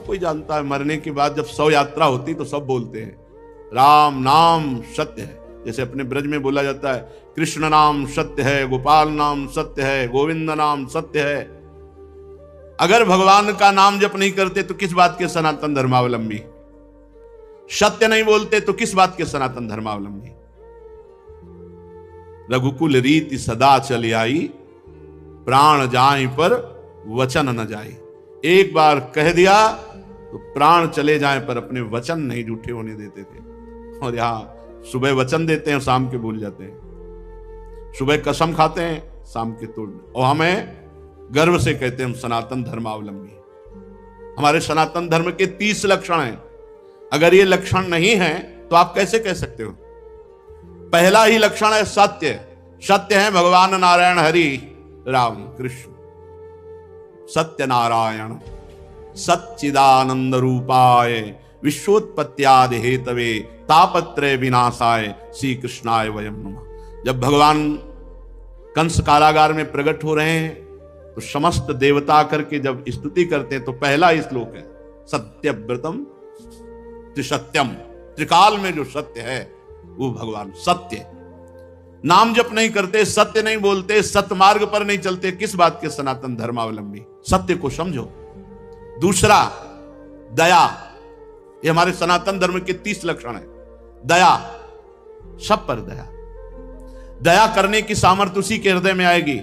कोई जानता है, मरने के बाद जब शव यात्रा होती तो सब बोलते हैं राम नाम सत्य है। जैसे अपने ब्रज में बोला जाता है कृष्ण नाम सत्य है, गोपाल नाम सत्य है, गोविंद नाम सत्य है। अगर भगवान का नाम जप नहीं करते तो किस बात के सनातन धर्मावलंबी? सत्य नहीं बोलते तो किस बात के सनातन धर्मावलंबी? रघुकुल रीति सदा चली आई, प्राण जाए पर वचन न जाए। एक बार कह दिया तो प्राण चले जाए पर अपने वचन नहीं झूठे होने देते थे। और यहां सुबह वचन देते हैं, शाम के भूल जाते हैं। सुबह कसम खाते हैं, शाम के तोड़। और हमें गर्व से कहते हैं हम सनातन धर्मावलंबी। हमारे सनातन धर्म के 30 लक्षण हैं। अगर ये लक्षण नहीं है तो आप कैसे कह सकते हो? पहला ही लक्षण है सत्य। सत्य है भगवान नारायण हरि राम कृष्ण। सत्य नारायण सच्चिदानंद रूपाय विश्वोत्पत्त्यादि हेतवे तापत्रय विनाशाय श्री कृष्णाय वयम नमः। जब भगवान कंस कारागार में प्रकट हो रहे हैं तो समस्त देवता करके जब स्तुति करते हैं तो पहला ही श्लोक है सत्यव्रतम त्रिसत्यम। त्रिकाल में जो सत्य है वो भगवान सत्य। नाम जप नहीं करते, सत्य नहीं बोलते, सत्य मार्ग पर नहीं चलते, किस बात के सनातन धर्मावलंबी? सत्य को समझो। दूसरा दया। ये हमारे सनातन धर्म के 30 लक्षण है। दया, सब पर दया। दया करने की सामर्थ्य उसी के हृदय में आएगी।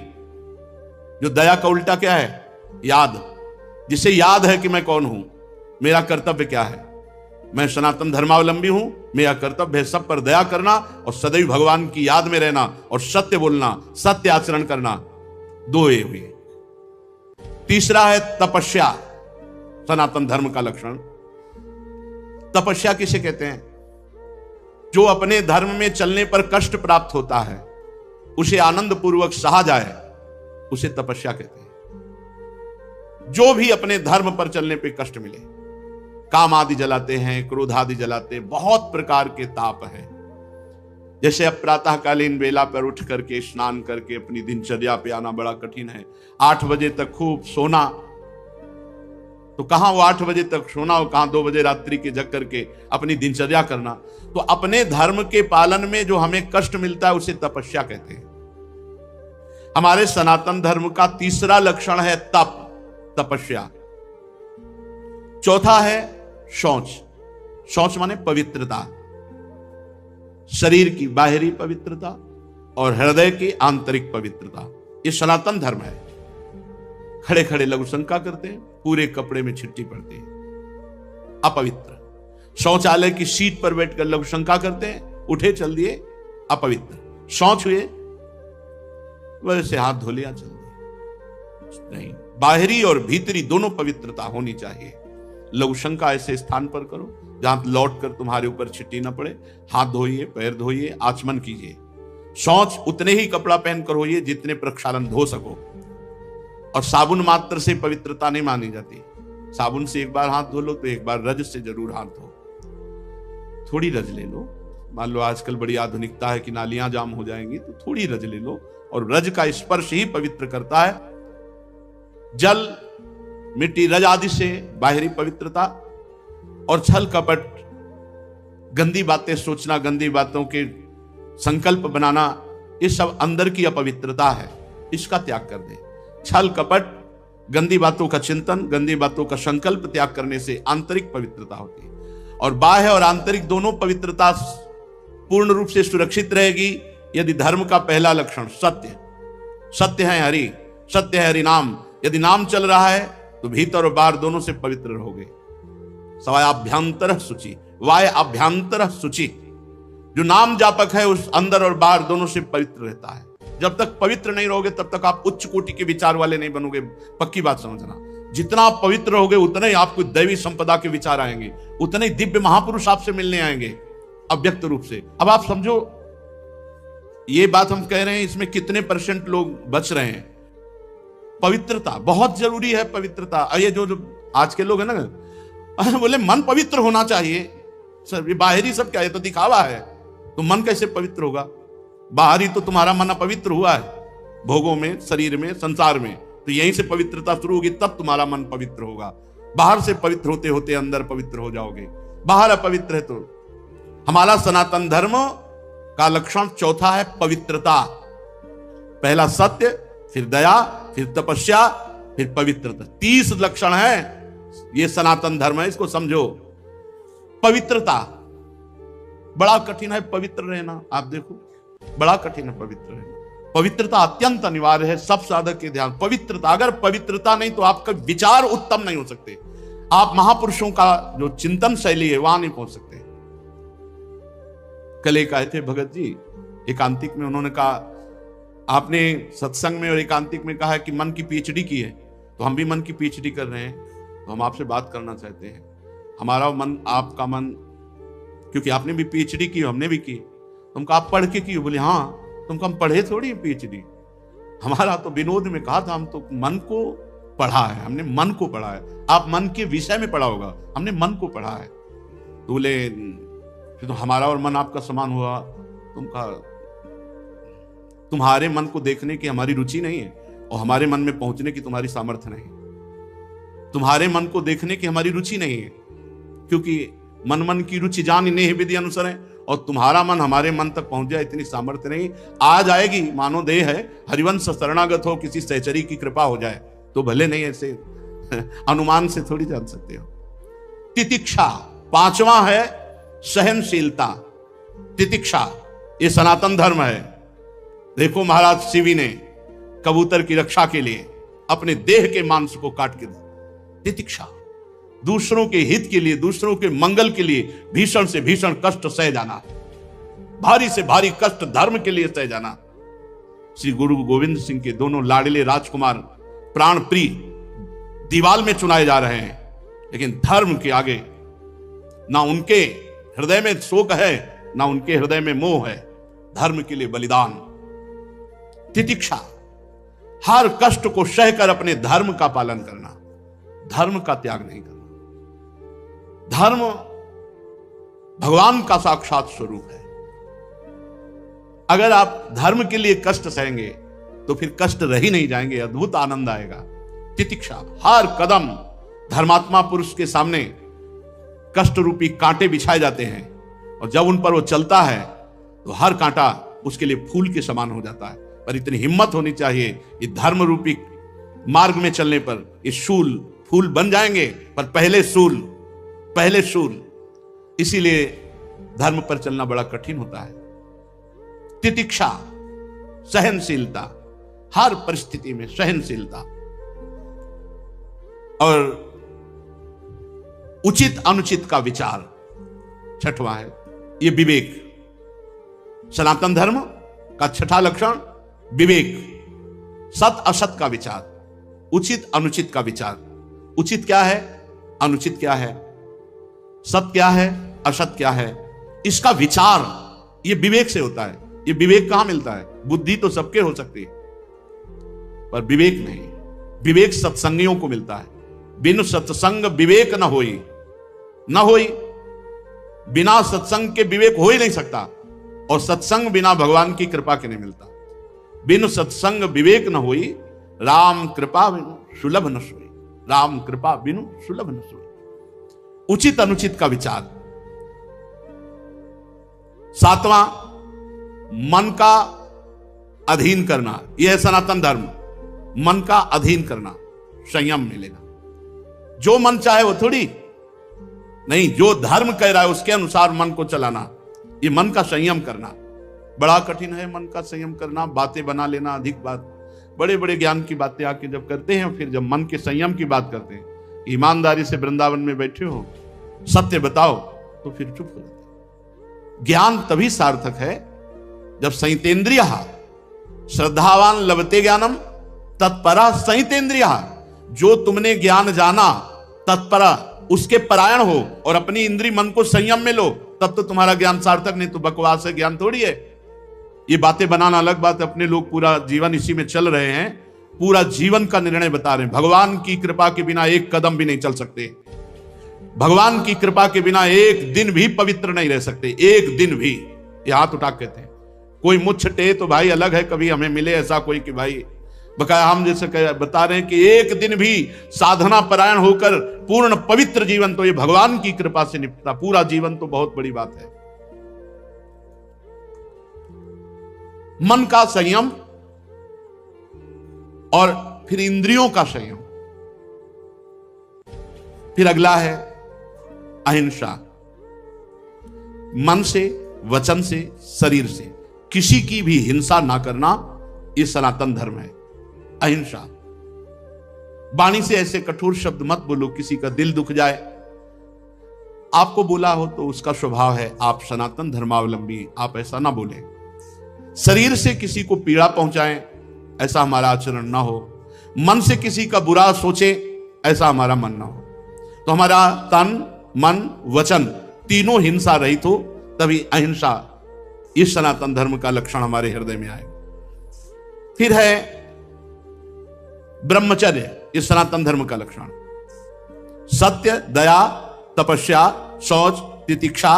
जो दया का उल्टा क्या है? याद। जिसे याद है कि मैं कौन हूं, मेरा कर्तव्य क्या है, मैं सनातन धर्मावलंबी हूं, मेरा कर्तव्य है सब पर दया करना और सदैव भगवान की याद में रहना और सत्य बोलना, सत्य आचरण करना। दो ये हुए। तीसरा है तपस्या। सनातन धर्म का लक्षण तपस्या किसे कहते हैं? जो अपने धर्म में चलने पर कष्ट प्राप्त होता है उसे आनंद पूर्वक सहा जाए, उसे तपस्या कहते हैं। जो भी अपने धर्म पर चलने पर कष्ट मिले, काम आदि जलाते हैं, क्रोध आदि जलाते हैं, बहुत प्रकार के ताप हैं। जैसे अब प्रातःकालीन बेला पर उठ करके स्नान करके अपनी दिनचर्या पे आना बड़ा कठिन है। 8 बजे तक खूब सोना, तो कहां वो 8 बजे तक सोना और कहां 2 बजे रात्रि के जग करके अपनी दिनचर्या करना। तो अपने धर्म के पालन में जो हमें कष्ट मिलता है उसे तपस्या कहते हैं। हमारे सनातन धर्म का तीसरा लक्षण है तप, तपस्या। चौथा है शौच। शौच माने पवित्रता, शरीर की बाहरी पवित्रता और हृदय की आंतरिक पवित्रता। ये सनातन धर्म है। खड़े खड़े लघु शंका करते हैं, पूरे कपड़े में छिट्टी पड़ती है, अपवित्र। शौचालय की सीट पर बैठकर लघु शंका करते हैं, उठे चल दिए, अपवित्र। शौच हुए, वैसे हाथ धो लिया, चल दिए। नहीं, बाहरी और भीतरी दोनों पवित्रता होनी चाहिए। लघु शंका ऐसे स्थान पर करो जहां लौट कर तुम्हारे ऊपर छिट्टी न पड़े। हाथ धोइए, पैर धोइए, आचमन कीजिए। शौच उतने ही कपड़ा पहनकर होइए जितने प्रक्षालन धो सको। और साबुन मात्र से पवित्रता नहीं मानी जाती। साबुन से एक बार हाथ धो लो तो एक बार रज से जरूर हाथ धो। थोड़ी रज ले लो। मान लो आजकल बड़ी आधुनिकता है कि नालियां जाम हो जाएंगी, तो थोड़ी रज ले लो। और रज का स्पर्श ही पवित्र करता है। जल, मिट्टी, रज आदि से बाहरी पवित्रता। और छल कपट, गंदी बातें सोचना, गंदी बातों के संकल्प बनाना, ये सब अंदर की अपवित्रता है। इसका त्याग कर दे। छल कपट, गंदी बातों का चिंतन, गंदी बातों का संकल्प त्याग करने से आंतरिक पवित्रता होती है। और बाह्य और आंतरिक दोनों पवित्रता पूर्ण रूप से सुरक्षित रहेगी यदि धर्म का पहला लक्षण सत्य। सत्य है हरि, सत्य है हरि नाम। यदि नाम चल रहा है तो भीतर और बाहर दोनों से पवित्र रहोगे। सवायाभ्यंतर शुचि, वाय अभ्यंतर शुचि। जो नाम जापक है उस अंदर और बाहर दोनों से पवित्र रहता है। जब तक पवित्र नहीं रहोगे तब तक आप उच्च कोटि के विचार वाले नहीं बनोगे। पक्की बात समझना। जितना आप पवित्र रहोगे उतने ही आपको दैवी संपदा के विचार आएंगे, उतने ही दिव्य महापुरुष आपसे मिलने आएंगे अव्यक्त रूप से। अब आप समझो, ये बात हम कह रहे हैं, इसमें कितने % लोग बच रहे हैं? पवित्रता बहुत जरूरी है। पवित्रता, ये जो आज के लोग है ना, बोले मन पवित्र होना चाहिए। सर ये बाहरी सब क्या है, तो दिखावा है। तो मन कैसे पवित्र होगा? बाहरी तो तुम्हारा मन अपवित्र हुआ है भोगों में, शरीर में, संसार में। तो यहीं से पवित्रता शुरू होगी, तब तुम्हारा मन पवित्र होगा। बाहर से पवित्र होते होते अंदर पवित्र हो जाओगे। बाहर अपवित्र है तो हमारा सनातन धर्म का लक्षण चौथा है पवित्रता। पहला सत्य, फिर दया, फिर तपस्या, फिर पवित्रता। 30 लक्षण है ये सनातन धर्म है, इसको समझो। पवित्रता बड़ा कठिन है पवित्र रहना। आप देखो बड़ा कठिन है पवित्र रहना। पवित्रता अत्यंत अनिवार्य है सब साधक के ध्यान। पवित्रता, अगर पवित्रता नहीं तो आपका विचार उत्तम नहीं हो सकते। आप महापुरुषों का जो चिंतन शैली है वहां नहीं पहुंच सकते। कल एक आए थे भगत जी एकांतिक में, उन्होंने कहा आपने सत्संग में और एकांतिक में कहा है कि मन की पीएचडी की है, तो हम भी मन की पीएचडी कर रहे हैं, तो हम आपसे बात करना चाहते हैं। हमारा मन, आपका मन, क्योंकि आपने भी पीएचडी की, हमने भी की। तुमको आप पढ़ के की? बोले हाँ। तुमको हम पढ़े थोड़ी पीएचडी, हमारा तो विनोद में कहा था, हम तो मन को पढ़ा है, हमने मन को पढ़ा है। आप मन के विषय में पढ़ा होगा, हमने मन को पढ़ा है। तो बोले फिर तो हमारा और मन आपका समान हुआ। तुम कहा तुम्हारे मन को देखने की हमारी रुचि नहीं है और हमारे मन में पहुंचने की तुम्हारी सामर्थ्य नहीं। तुम्हारे मन को देखने की हमारी रुचि नहीं है, क्योंकि मन की रुचि जान इन्हें विधि अनुसार है, और तुम्हारा मन हमारे मन तक पहुंच जाए इतनी सामर्थ्य नहीं। आ जाएगी, मानो देह है, हरिवंश शरणागत हो, किसी सहचरी की कृपा हो जाए तो भले, नहीं ऐसे अनुमान से थोड़ी जान सकते हो। तितिक्षा, पांचवा है सहनशीलता। तितिक्षा ये सनातन धर्म है। देखो महाराज शिवी ने कबूतर की रक्षा के लिए अपने देह के मांस को काट के दिया। तितिक्षा, दूसरों के हित के लिए, दूसरों के मंगल के लिए भीषण से भीषण कष्ट सह जाना, भारी से भारी कष्ट धर्म के लिए सह जाना। श्री गुरु गोविंद सिंह के दोनों लाडले राजकुमार प्राण प्रिय दीवाल में चुनाए जा रहे हैं, लेकिन धर्म के आगे ना उनके हृदय में शोक है, ना उनके हृदय में मोह है। धर्म के लिए बलिदान। तितिक्षा, हर कष्ट को सहकर अपने धर्म का पालन करना, धर्म का त्याग नहीं करना। धर्म भगवान का साक्षात स्वरूप है। अगर आप धर्म के लिए कष्ट सहेंगे तो फिर कष्ट रह ही नहीं जाएंगे, अद्भुत आनंद आएगा। तितिक्षा, हर कदम धर्मात्मा पुरुष के सामने कष्ट रूपी कांटे बिछाए जाते हैं, और जब उन पर वो चलता है तो हर कांटा उसके लिए फूल के समान हो जाता है। पर इतनी हिम्मत होनी चाहिए, ये धर्म रूपी मार्ग में चलने पर ये शूल फूल बन जाएंगे, पर पहले शूल। इसीलिए धर्म पर चलना बड़ा कठिन होता है। तितिक्षा, सहनशीलता, हर परिस्थिति में सहनशीलता। और उचित अनुचित का विचार छठवां है, ये विवेक। सनातन धर्म का छठा लक्षण विवेक, सत असत का विचार, उचित अनुचित का विचार। उचित क्या है, अनुचित क्या है, सत क्या है, असत क्या है, इसका विचार ये विवेक से होता है। ये विवेक कहां मिलता है? बुद्धि तो सबके हो सकती है, पर विवेक नहीं। विवेक सत्संगियों को मिलता है। बिन सत्संग विवेक न होई। बिना सत्संग के विवेक हो ही नहीं सकता, और सत्संग बिना भगवान की कृपा के नहीं मिलता। बिन सत्संग विवेक न होई, राम कृपा बिनु सुलभ न सोई। राम कृपा बिनु सुलभ न सोई। उचित अनुचित का विचार। सातवां, मन का अधीन करना। यह है सनातन धर्म। मन का अधीन करना, संयम मिलेगा। जो मन चाहे वो थोड़ी नहीं, जो धर्म कह रहा है उसके अनुसार मन को चलाना, ये मन का संयम करना बड़ा कठिन है। मन का संयम करना, बातें बना लेना, अधिक बात, बड़े बड़े ज्ञान की बातें आके जब करते हैं, फिर जब मन के संयम की बात करते हैं, ईमानदारी से वृंदावन में बैठे हो, सत्य बताओ, तो फिर चुप हो जाते। ज्ञान तभी सार्थक है जब संयतेन्द्रिय श्रद्धावान लभते ज्ञानम तत्परा संयतेन्द्रिय। जो तुमने ज्ञान जाना तत्परा उसके परायण हो और अपनी इंद्रिय मन को संयम में लो, तब तो तुम्हारा ज्ञान सार्थक। नहीं तो बकवास है, ज्ञान थोड़ी है। ये बातें बनाना अलग बात है। अपने लोग पूरा जीवन इसी में चल रहे हैं, पूरा जीवन का निर्णय बता रहे हैं। भगवान की कृपा के बिना एक कदम भी नहीं चल सकते। भगवान की कृपा के बिना एक दिन भी पवित्र नहीं रह सकते, एक दिन भी। ये हाथ उठा कहते हैं। कोई मुझ टे तो भाई अलग है, कभी हमें मिले ऐसा कोई कि भाई बकाया हम जैसे बता रहे हैं कि एक दिन भी साधना परायण होकर पूर्ण पवित्र जीवन तो ये भगवान की कृपा से निपटा, पूरा जीवन तो बहुत बड़ी बात है। मन का संयम और फिर इंद्रियों का संयम। फिर अगला है अहिंसा। मन से, वचन से, शरीर से किसी की भी हिंसा ना करना, यह सनातन धर्म है। अहिंसा। वाणी से ऐसे कठोर शब्द मत बोलो किसी का दिल दुख जाए। आपको बोला हो तो उसका स्वभाव है, आप सनातन धर्मावलंबी, आप ऐसा ना बोले। शरीर से किसी को पीड़ा पहुंचाएं, ऐसा हमारा आचरण ना हो। मन से किसी का बुरा सोचे, ऐसा हमारा मन ना हो। तो हमारा तन, मन, वचन तीनों हिंसा रहित हो, तभी अहिंसा इस सनातन धर्म का लक्षण हमारे हृदय में आएगा। फिर है ब्रह्मचर्य, इस सनातन धर्म का लक्षण। सत्य, दया, तपस्या, शौच, तितिक्षा,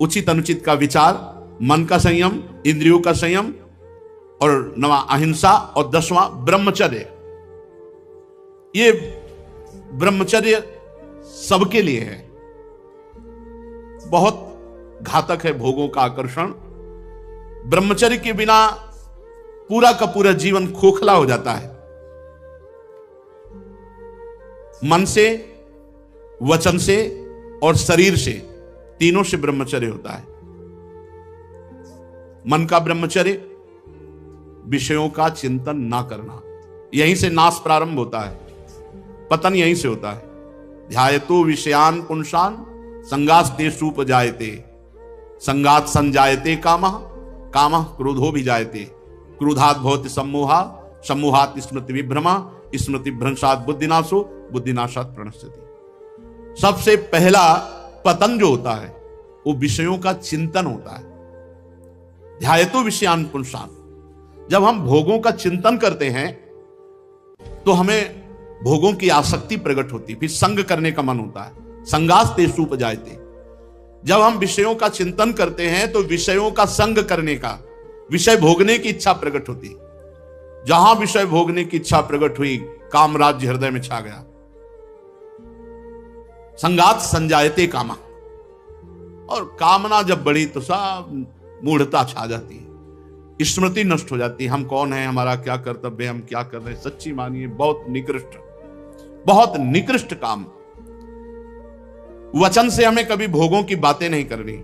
उचित अनुचित का विचार, मन का संयम, इंद्रियों का संयम, और 9वां अहिंसा, और 10वां ब्रह्मचर्य। ये ब्रह्मचर्य सबके लिए है। बहुत घातक है भोगों का आकर्षण। ब्रह्मचर्य के बिना पूरा का पूरा जीवन खोखला हो जाता है। मन से, वचन से और शरीर से, तीनों से ब्रह्मचर्य होता है। मन का ब्रह्मचर्य, विषयों का चिंतन ना करना। यहीं से नाश प्रारंभ होता है, पतन यहीं से होता है। ध्यायतो विषयान पुंसान संगास्तेषु उपजायते, संगात संजायते कामः, कामः क्रोधो विजायते, क्रोधात् भवति सम्मोहा, सम्मोहात् स्मृति विभ्रमा, स्मृति भ्रंशात् बुद्धिनाशो, बुद्धिनाशात् प्रणश्यति। सबसे पहला पतन जो होता है वो विषयों का चिंतन होता है। ध्यायतो विषयान पुंसान। जब हम भोगों का चिंतन करते हैं तो हमें भोगों की आसक्ति प्रकट होती है, फिर संग करने का मन होता है। संगास्तेषु उपजायते। जब हम विषयों का चिंतन करते हैं तो विषयों का संग करने का, विषय भोगने की इच्छा प्रकट होती। जहां विषय भोगने की इच्छा प्रकट हुई, काम राज्य हृदय में छा गया। संगात संजायते कामा। और कामना जब बढ़ी तो सब मूढ़ता छा जाती है, स्मृति नष्ट हो जाती है। हम कौन है, हमारा क्या कर्तव्य है, हम क्या कर रहे हैं। सच्ची मानिए बहुत निकृष्ट काम। वचन से हमें कभी भोगों की बातें नहीं करनी,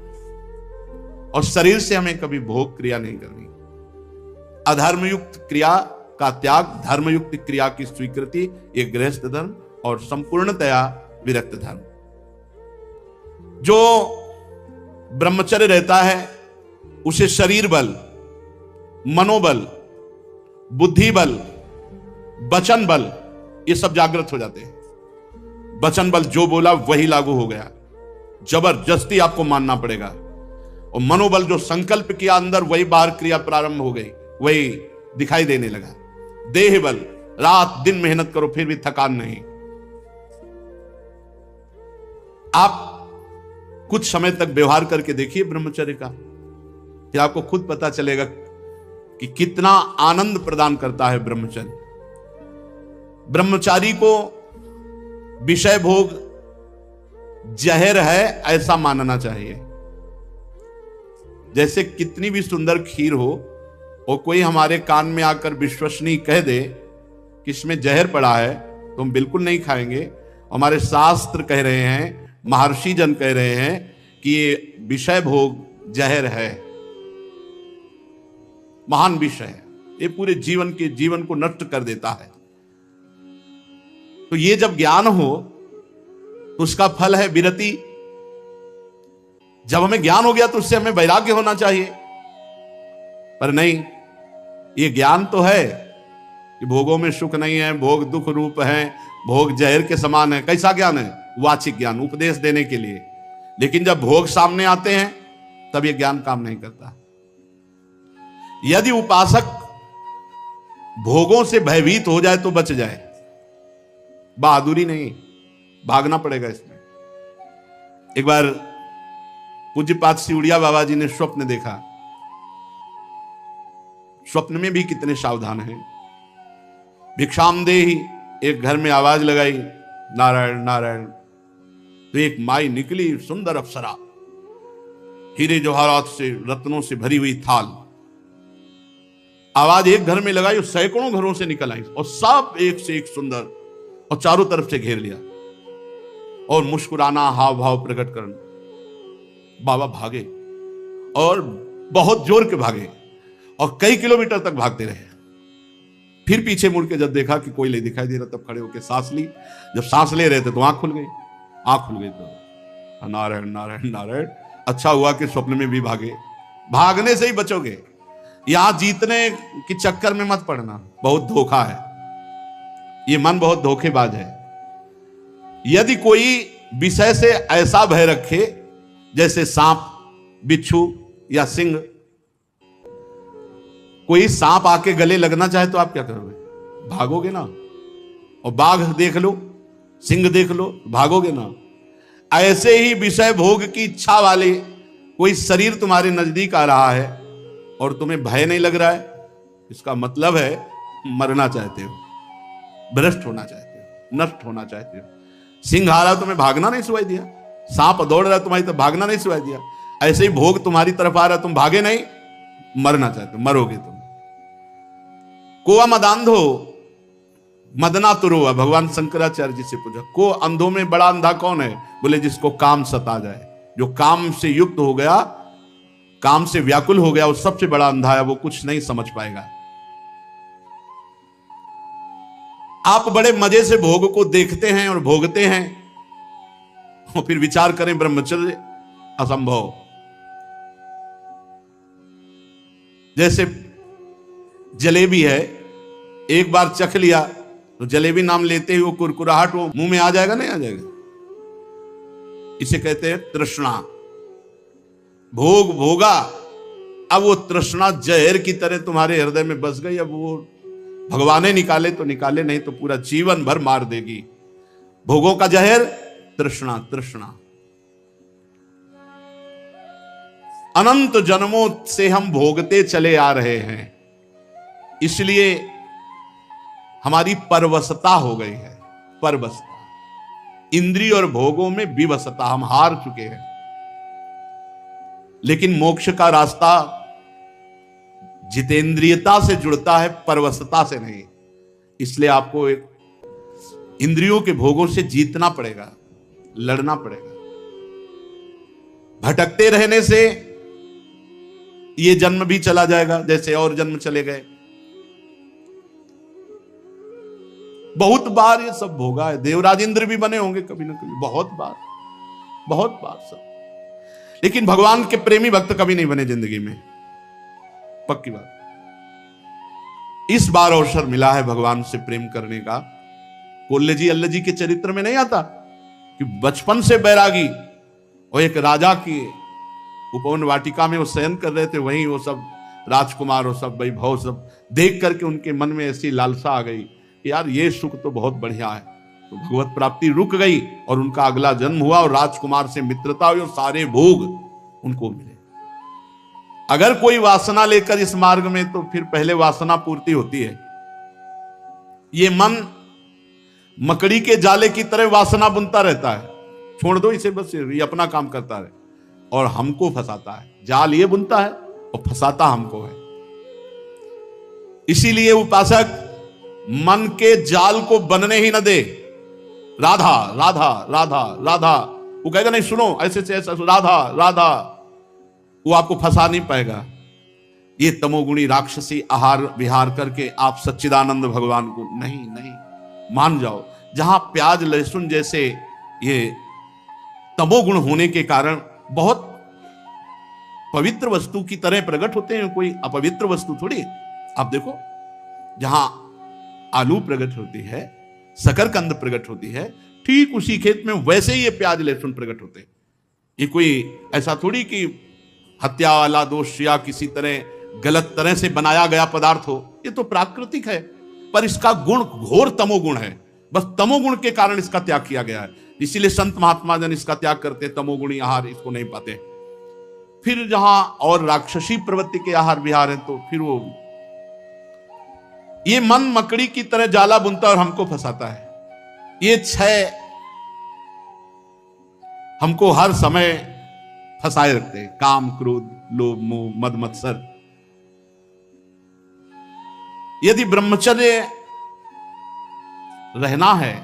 और शरीर से हमें कभी भोग क्रिया नहीं करनी। अधर्मयुक्त क्रिया का त्याग, धर्मयुक्त क्रिया की स्वीकृति, ये गृहस्थ धर्म और संपूर्णतया विरक्त धर्म। जो ब्रह्मचर्य रहता है उसे शरीर बल, मनोबल, बुद्धि बल, वचन बल, ये सब जागृत हो जाते हैं। वचन बल जो बोला वही लागू हो गया, जबरदस्ती आपको मानना पड़ेगा। और मनोबल जो संकल्प किया अंदर, वही बाहर क्रिया प्रारंभ हो गई, वही दिखाई देने लगा। देह बल, रात दिन मेहनत करो फिर भी थकान नहीं। आप कुछ समय तक व्यवहार करके देखिए ब्रह्मचर्य का, फिर आपको खुद पता चलेगा कि कितना आनंद प्रदान करता है ब्रह्मचर्य। ब्रह्मचारी को विषय भोग जहर है ऐसा मानना चाहिए। जैसे कितनी भी सुंदर खीर हो और कोई हमारे कान में आकर विश्वसनीय कह दे कि इसमें जहर पड़ा है, तो हम बिल्कुल नहीं खाएंगे। हमारे शास्त्र कह रहे हैं, महर्षि जन कह रहे हैं कि ये विषय भोग जहर है, महान विषय है, ये पूरे जीवन को नष्ट कर देता है। तो ये जब ज्ञान हो तो उसका फल है विरति। जब हमें ज्ञान हो गया तो उससे हमें वैराग्य होना चाहिए, पर नहीं, ये ज्ञान तो है कि भोगों में सुख नहीं है, भोग दुख रूप है, भोग जहर के समान है। कैसा ज्ञान है? वाचिक ज्ञान, उपदेश देने के लिए। लेकिन जब भोग सामने आते हैं तब ये ज्ञान काम नहीं करता। यदि उपासक भोगों से भयभीत हो जाए तो बच जाए, बहादुरी नहीं, भागना पड़ेगा इसमें। एक बार पूज्यपाद सिउड़िया बाबा जी ने स्वप्न देखा। स्वप्न में भी कितने सावधान हैं। भिक्षाम देहि, एक घर में आवाज लगाई, नारायण नारायण। तो एक माई निकली, सुंदर अप्सरा, हीरे जवाहरात से, रत्नों से भरी हुई थाल। आवाज एक घर में लगाई, सैकड़ों घरों से निकल आई और सब एक से एक सुंदर, और चारों तरफ से घेर लिया और मुस्कुराना, हाव भाव प्रकट करना। बाबा भागे और बहुत जोर के भागे और कई किलोमीटर तक भागते रहे। फिर पीछे मुड़ के जब देखा कि कोई नहीं दिखाई दे रहा, तब खड़े होकर सांस ली। जब सांस ले रहे थे तो आंख खुल गई। आंख खुल गई तो नारायण नारायण नारायण। अच्छा हुआ कि स्वप्न में भी भागे। भागने से ही बचोगे, यहां जीतने के चक्कर में मत पड़ना, बहुत धोखा है। ये मन बहुत धोखेबाज है। यदि कोई विषय से ऐसा भय रखे जैसे सांप, बिच्छू या सिंह, कोई सांप आके गले लगना चाहे तो आप क्या करोगे? भागोगे ना। और बाघ देख लो, सिंह देख लो, भागोगे ना। ऐसे ही विषय भोग की इच्छा वाले कोई शरीर तुम्हारे नजदीक आ रहा है और तुम्हें भय नहीं लग रहा है, इसका मतलब है मरना चाहते हो, भ्रष्ट होना चाहते हो, नष्ट होना चाहते हो। सिंह आ रहा तुम्हें भागना नहीं सुनाई दिया, सांप दौड़ रहा तुम्हारी तरफ भागना नहीं सुनाई दिया, ऐसे ही भोग तुम्हारी तरफ आ रहा तुम भागे नहीं, मरना चाहते हो, मरोगे तुम। कोआ मदांधो मदना तुरुआ, भगवान शंकराचार्य जी से पूछा, को अंधों में बड़ा अंधा कौन है? बोले जिसको काम सता जाए, जो काम से युक्त हो गया, काम से व्याकुल हो गया, वो सबसे बड़ा अंधा है, वो कुछ नहीं समझ पाएगा। आप बड़े मजे से भोग को देखते हैं और भोगते हैं और फिर विचार करें ब्रह्मचर्य असंभव। जैसे जलेबी है, एक बार चख लिया तो जलेबी नाम लेते ही वो कुरकुराहट वो मुंह में आ जाएगा, नहीं आ जाएगा? इसे कहते हैं तृष्णा। भोग भोगा, अब वो तृष्णा जहर की तरह तुम्हारे हृदय में बस गई। अब वो भगवान ने निकाले तो निकाले, नहीं तो पूरा जीवन भर मार देगी। भोगों का जहर तृष्णा, तृष्णा। अनंत जन्मों से हम भोगते चले आ रहे हैं, इसलिए हमारी परवशता हो गई है। परवशता, इंद्रिय और भोगों में विवशता, हम हार चुके हैं। लेकिन मोक्ष का रास्ता जितेंद्रियता से जुड़ता है, परवशता से नहीं। इसलिए आपको एक इंद्रियों के भोगों से जीतना पड़ेगा, लड़ना पड़ेगा। भटकते रहने से ये जन्म भी चला जाएगा, जैसे और जन्म चले गए। बहुत बार ये सब भोगा है, देवराज इंद्र भी बने होंगे कभी ना कभी, बहुत बार, बहुत बार सब। लेकिन भगवान के प्रेमी भक्त कभी नहीं बने जिंदगी में, पक्की बात। इस बार अवसर मिला है भगवान से प्रेम करने का। कोल्ले जी अल्लाह जी के चरित्र में नहीं आता कि बचपन से बैरागी, और एक राजा की उपवन वाटिका में वो शयन कर रहे थे, वहीं वो सब राजकुमार और सब वैभव सब देख करके उनके मन में ऐसी लालसा आ गई कि यार ये सुख तो बहुत बढ़िया है। तो भगवत प्राप्ति रुक गई और उनका अगला जन्म हुआ और राजकुमार से मित्रता हुई और सारे भोग उनको मिले। अगर कोई वासना लेकर इस मार्ग में, तो फिर पहले वासना पूर्ति होती है। ये मन मकड़ी के जाले की तरह वासना बुनता रहता है, छोड़ दो इसे, बस ये अपना काम करता रहे और हमको फंसाता है। जाल ये बुनता है और फंसाता हमको है। इसीलिए उपासक मन के जाल को बनने ही न दे। राधा राधा राधा राधा, वो कहेगा नहीं सुनो ऐसे से ऐसा, राधा राधा, वो आपको फंसा नहीं पाएगा। ये तमोगुणी राक्षसी आहार विहार करके आप सच्चिदानंद भगवान को नहीं नहीं मान जाओ। जहां प्याज लहसुन जैसे ये तमोगुण होने के कारण बहुत पवित्र वस्तु की तरह प्रकट होते हैं, कोई अपवित्र वस्तु थोड़ी। आप देखो, जहां आलू प्रकट होती है, शकरकंद प्रकट होती है, ठीक उसी खेत में वैसे ही ये प्याज लहसुन प्रकट होते हैं। ये कोई ऐसा थोड़ी कि हत्या वाला दोष या किसी तरह गलत तरह से बनाया गया पदार्थ हो। ये तो प्राकृतिक है, पर इसका गुण घोर तमोगुण है। बस तमोगुण के कारण इसका त्याग किया गया है। इसीलिए संत महात्मा जन इसका त्याग करते, तमोगुणी आहार इसको नहीं पाते। फिर जहां और राक्षसी प्रवृत्ति के आहार विहार है, तो फिर वो ये मन मकड़ी की तरह जाला बुनता और हमको फंसाता है। ये छह हमको हर समय फंसाए रखते हैं, काम, क्रोध, लोभ, मोह, मद, मत्सर। यदि ब्रह्मचर्य रहना है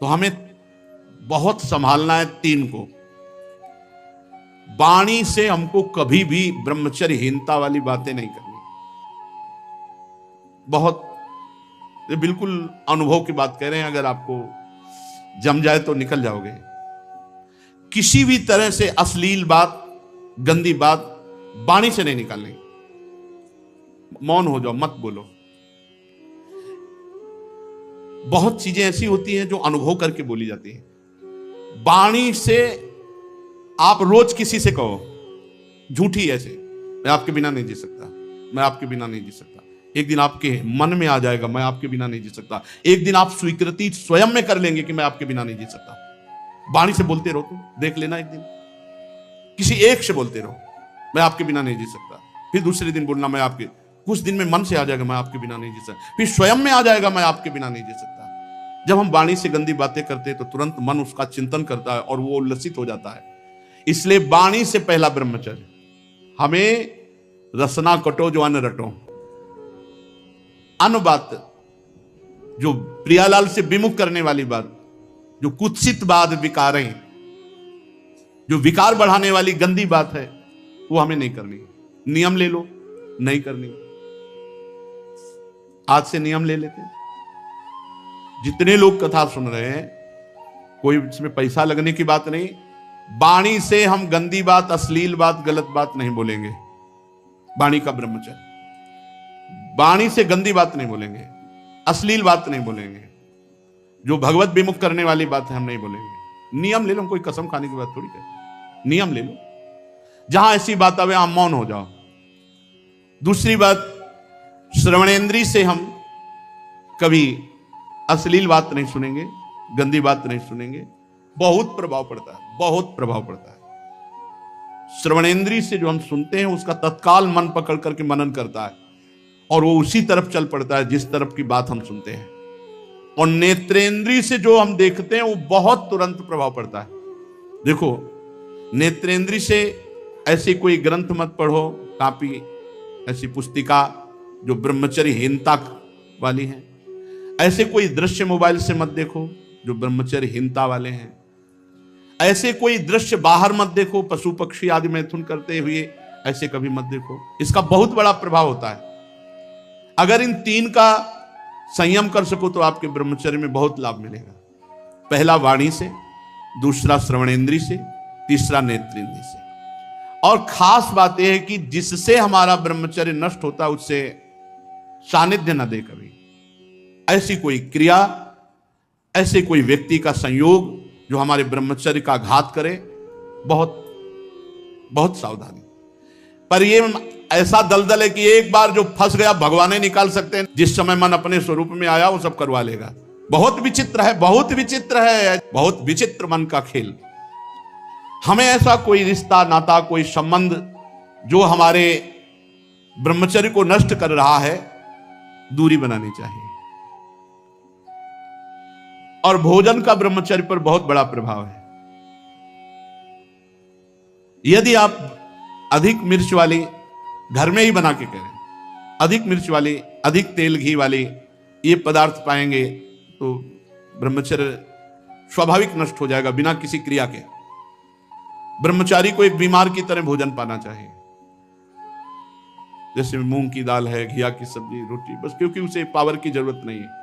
तो हमें बहुत संभालना है तीन को। वाणी से हमको कभी भी ब्रह्मचर्यहीनता वाली बातें नहीं करनी। बहुत, ये बिल्कुल अनुभव की बात कह रहे हैं, अगर आपको जम जाए तो निकल जाओगे। किसी भी तरह से अश्लील बात, गंदी बात वाणी से नहीं निकालनी। मौन हो जाओ, मत बोलो। बहुत चीजें ऐसी होती हैं जो अनुभव करके बोली जाती हैं। वाणी से आप रोज किसी से कहो झूठी ऐसे, मैं आपके बिना नहीं जी सकता, मैं आपके बिना नहीं जी सकता। एक दिन आपके मन में आ जाएगा, मैं आपके बिना नहीं जी सकता। एक दिन आप स्वीकृति स्वयं में कर लेंगे कि मैं आपके बिना नहीं जी सकता। वाणी से बोलते रहो, तुम देख लेना, एक दिन किसी एक से बोलते रहो, मैं आपके बिना नहीं जी सकता। फिर दूसरे दिन बोलना, मैं आपके, कुछ दिन में मन से आ जाएगा, मैं आपके बिना नहीं जी सकता। फिर स्वयं में आ जाएगा, मैं आपके बिना नहीं जी सकता। जब हम वाणी से गंदी बातें करते हैं तो तुरंत मन उसका चिंतन करता है और वो उल्लसित हो जाता है। इसलिए वाणी से पहला ब्रह्मचर्य। हमें रसना कटो जो अन्न रटो। अन्न बात, जो प्रियालाल से विमुख करने वाली बात, जो कुत्सित बात, विकारें, जो विकार बढ़ाने वाली गंदी बात है, वो हमें नहीं करनी। नियम ले लो, नहीं करनी। आज से नियम ले लेते हैं। जितने लोग कथा सुन रहे हैं, कोई इसमें पैसा लगने की बात नहीं। वाणी से हम गंदी बात, अश्लील बात, गलत बात नहीं बोलेंगे। वाणी का ब्रह्मचर्य। वाणी से गंदी बात नहीं बोलेंगे, अश्लील बात नहीं बोलेंगे, जो भगवत विमुख करने वाली बात है हम नहीं बोलेंगे। नियम ले लो, कोई कसम खाने की बात थोड़ी है। नियम ले लो, जहां ऐसी बात आवे वहां मौन हो जाओ। दूसरी बात, श्रवणेंद्री से हम कभी अश्लील बात नहीं सुनेंगे, गंदी बात नहीं सुनेंगे। बहुत प्रभाव पड़ता है, बहुत प्रभाव पड़ता है। श्रवणेंद्री से जो हम सुनते हैं उसका तत्काल मन पकड़ करके मनन करता है और वो उसी तरफ चल पड़ता है जिस तरफ की बात हम सुनते हैं। और नेत्रेंद्री से जो हम देखते हैं वो बहुत तुरंत प्रभाव पड़ता है। देखो, नेत्रेंद्री से ऐसी कोई ग्रंथ मत पढ़ो, कॉपी, ऐसी पुस्तिका जो ब्रह्मचर्यहीनता वाली है। ऐसे कोई दृश्य मोबाइल से मत देखो जो ब्रह्मचर्यहीनता वाले हैं। ऐसे कोई दृश्य बाहर मत देखो, पशु पक्षी आदि मैथुन करते हुए, ऐसे कभी मत देखो। इसका बहुत बड़ा प्रभाव होता है। अगर इन तीन का संयम कर सको तो आपके ब्रह्मचर्य में बहुत लाभ मिलेगा। पहला वाणी से, दूसरा श्रवणेंद्री से, तीसरा नेत्रेंद्री से। और खास बात यह है कि जिससे हमारा ब्रह्मचर्य नष्ट होता है उससे सानिध्य न दे कभी। ऐसी कोई क्रिया, ऐसे कोई व्यक्ति का संयोग जो हमारे ब्रह्मचर्य का घात करे, बहुत बहुत सावधानी। पर ये ऐसा दलदल है कि एक बार जो फंस गया भगवान ही निकाल सकते हैं। जिस समय मन अपने स्वरूप में आया वो सब करवा लेगा। बहुत विचित्र है, बहुत विचित्र है, बहुत विचित्र मन का खेल। हमें ऐसा कोई रिश्ता, नाता, कोई संबंध जो हमारे ब्रह्मचर्य को नष्ट कर रहा है, दूरी बनानी चाहिए। और भोजन का ब्रह्मचर्य पर बहुत बड़ा प्रभाव है। यदि आप अधिक मिर्च वाली, घर में ही बना के करें, अधिक मिर्च वाली, अधिक तेल घी वाली ये पदार्थ पाएंगे तो ब्रह्मचर्य स्वाभाविक नष्ट हो जाएगा बिना किसी क्रिया के। ब्रह्मचारी को एक बीमार की तरह भोजन पाना चाहिए। जैसे मूंग की दाल है, घिया की सब्जी, रोटी, बस, क्योंकि उसे पावर की जरूरत नहीं है,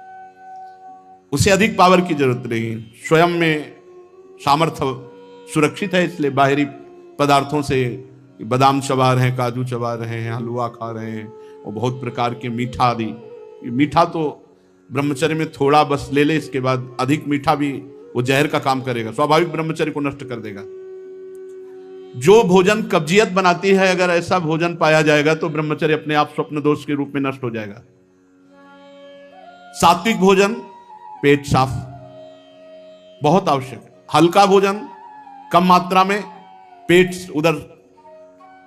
उसे अधिक पावर की जरूरत नहीं है। स्वयं में सामर्थ्य सुरक्षित है, इसलिए बाहरी पदार्थों से बादाम चबा रहे हैं, काजू चबा रहे हैं, हलवा खा रहे हैं और बहुत प्रकार के मीठा आदि। मीठा तो ब्रह्मचर्य में थोड़ा बस ले ले, इसके बाद अधिक मीठा भी वो जहर का काम करेगा, स्वाभाविक ब्रह्मचर्य को नष्ट कर देगा। जो भोजन कब्जियत बनाती है, अगर ऐसा भोजन पाया जाएगा तो ब्रह्मचर्य अपने आप स्वप्न दोष के रूप में नष्ट हो जाएगा। सात्विक भोजन, पेट साफ, बहुत आवश्यक है। हल्का भोजन कम मात्रा में, पेट उधर,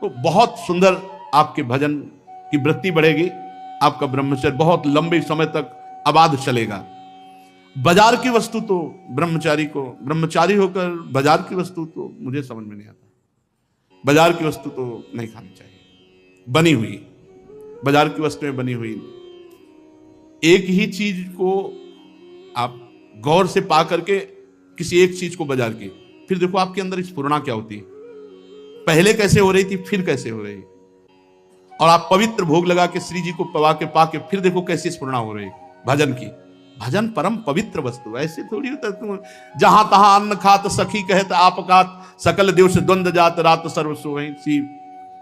तो बहुत सुंदर आपके भजन की वृत्ति बढ़ेगी आपका ब्रह्मचर्य बहुत लंबे समय तक आबाद चलेगा। बाजार की वस्तु तो ब्रह्मचारी होकर बाजार की वस्तु तो मुझे समझ में नहीं आता। बाजार की वस्तु तो नहीं खानी चाहिए, बनी हुई, बाजार की वस्तुएं बनी हुई। एक ही चीज को आप गौर से पा करके किसी एक चीज को बाजार की, फिर देखो आपके अंदर स्फुरणा क्या होती है, पहले कैसे हो रही थी फिर कैसे हो रही, और आप पवित्र भोग लगा के श्री जी को पवा के पा के फिर देखो कैसी स्फुरणा हो रही भजन की। भजन परम पवित्र वस्तु, ऐसे थोड़ी होता तुम जहां तहां अन्न खात सखी कहत आपकात सकल देव से द्वंद जात रात सर्व सोई।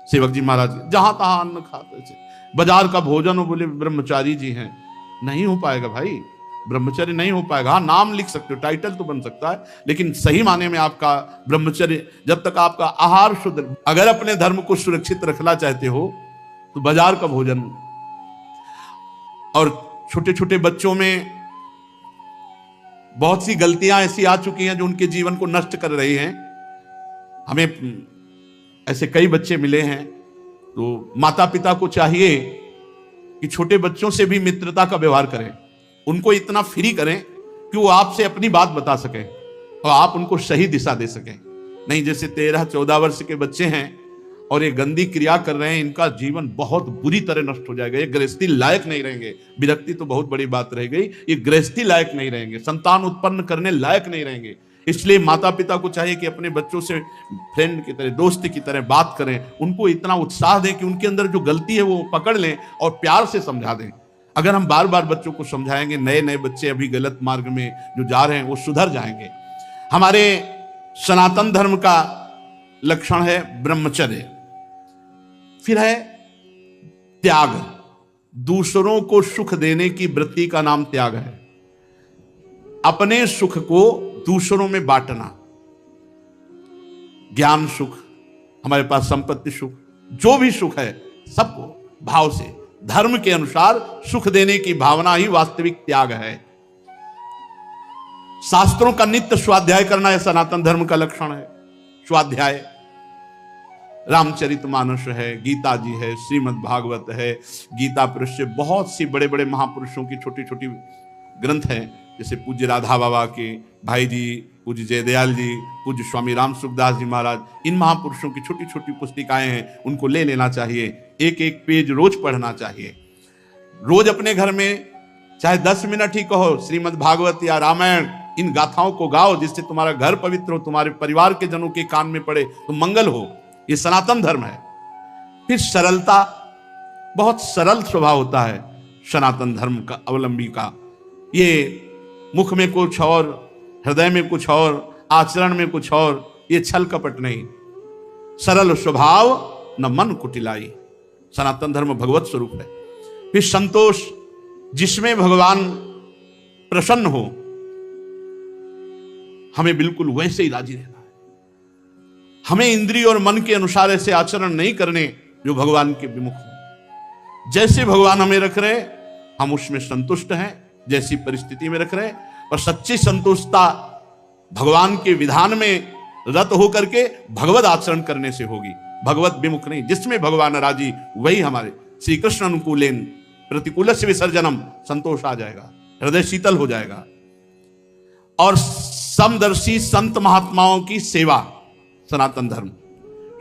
सेवक जी महाराज जहां तहां अन्न खात, ऐसे बाजार का भोजन हो बोले ब्रह्मचारी जी हैं, नहीं हो पाएगा भाई, ब्रह्मचर्य नहीं हो पाएगा। हाँ नाम लिख सकते हो, टाइटल तो बन सकता है, लेकिन सही माने में आपका ब्रह्मचर्य जब तक आपका आहार शुद्ध, अगर अपने धर्म को सुरक्षित रखना चाहते हो तो बाजार का भोजन। और छोटे छोटे बच्चों में बहुत सी गलतियां ऐसी आ चुकी हैं जो उनके जीवन को नष्ट कर रही हैं। हमें ऐसे कई बच्चे मिले हैं, तो माता पिता को चाहिए कि छोटे बच्चों से भी मित्रता का व्यवहार करें, उनको इतना फ्री करें कि वो आपसे अपनी बात बता सकें और आप उनको सही दिशा दे सकें। नहीं जैसे 13-14 वर्ष के बच्चे हैं और ये गंदी क्रिया कर रहे हैं, इनका जीवन बहुत बुरी तरह नष्ट हो जाएगा, ये गृहस्थी लायक नहीं रहेंगे। विरक्ति तो बहुत बड़ी बात रह गई, ये गृहस्थी लायक नहीं रहेंगे, संतान उत्पन्न करने लायक नहीं रहेंगे। इसलिए माता पिता को चाहिए कि अपने बच्चों से फ्रेंड की तरह, दोस्त की तरह बात करें, उनको इतना उत्साह दें कि उनके अंदर जो गलती है वो पकड़ लें और प्यार से समझा दें। अगर हम बार बार बच्चों को समझाएंगे, नए नए बच्चे अभी गलत मार्ग में जो जा रहे हैं वो सुधर जाएंगे। हमारे सनातन धर्म का लक्षण है ब्रह्मचर्य, फिर है त्याग, दूसरों को सुख देने की वृत्ति का नाम त्याग है। अपने सुख को दूसरों में बांटना, ज्ञान सुख, हमारे पास संपत्ति सुख, जो भी सुख है सबको भाव से धर्म के अनुसार सुख देने की भावना ही वास्तविक त्याग है। शास्त्रों का नित्य स्वाध्याय करना यह सनातन धर्म का लक्षण है। स्वाध्याय रामचरितमानस है, गीता जी है, श्रीमद् भागवत है, गीता पुरुष से बहुत सी बड़े बड़े महापुरुषों की छोटी छोटी ग्रंथ हैं, जैसे पूज्य राधा बाबा के भाई जी, पूज्य जयदयाल जी, पूज्य स्वामी राम सुखदास जी महाराज, इन महापुरुषों की छोटी छोटी पुस्तिकाएं हैं, उनको ले लेना चाहिए। एक एक पेज रोज पढ़ना चाहिए। रोज अपने घर में चाहे 10 मिनट ही कहो, श्रीमद् भागवत या रामायण, इन गाथाओं को गाओ, जिससे तुम्हारा घर पवित्र हो, तुम्हारे परिवार के जनों के कान में पड़े तो मंगल हो। ये सनातन धर्म है। फिर सरलता, बहुत सरल स्वभाव होता है सनातन धर्म का अवलंबी का। ये मुख में कुछ और, हृदय में कुछ और, आचरण में कुछ और, ये छल कपट नहीं। सरल स्वभाव न मन कुटिलाई, सनातन धर्म भगवत स्वरूप है। फिर संतोष, जिसमें भगवान प्रसन्न हो, हमें बिल्कुल वैसे ही राजी रहना है। हमें इंद्रिय और मन के अनुसार ऐसे आचरण नहीं करने जो भगवान के विमुख हो। जैसे भगवान हमें रख रहे हम उसमें संतुष्ट हैं, जैसी परिस्थिति में रख रहे, और सच्ची संतुष्टता भगवान के विधान में रत होकर के भगवत आचरण करने से होगी, भगवत विमुख नहीं। जिसमें भगवान राजी वही हमारे श्री कृष्ण अनुकूलेन प्रतिकूल से विसर्जनम, संतोष आ जाएगा, हृदय शीतल हो जाएगा। और समदर्शी संत महात्माओं की सेवा, सनातन धर्म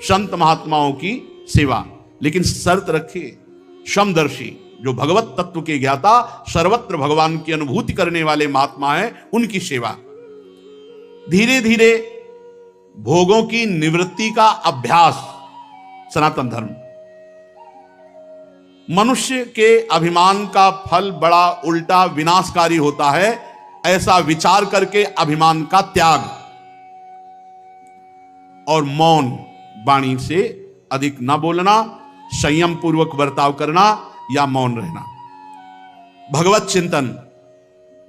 संत महात्माओं की सेवा, लेकिन शर्त रखिए, समदर्शी जो भगवत तत्व के ज्ञाता, सर्वत्र भगवान की अनुभूति करने वाले महात्मा हैं, उनकी सेवा। धीरे धीरे भोगों की निवृत्ति का अभ्यास, सनातन धर्म। मनुष्य के अभिमान का फल बड़ा उल्टा विनाशकारी होता है, ऐसा विचार करके अभिमान का त्याग और मौन, वाणी से अधिक न बोलना, संयम पूर्वक बर्ताव करना या मौन रहना। भगवत चिंतन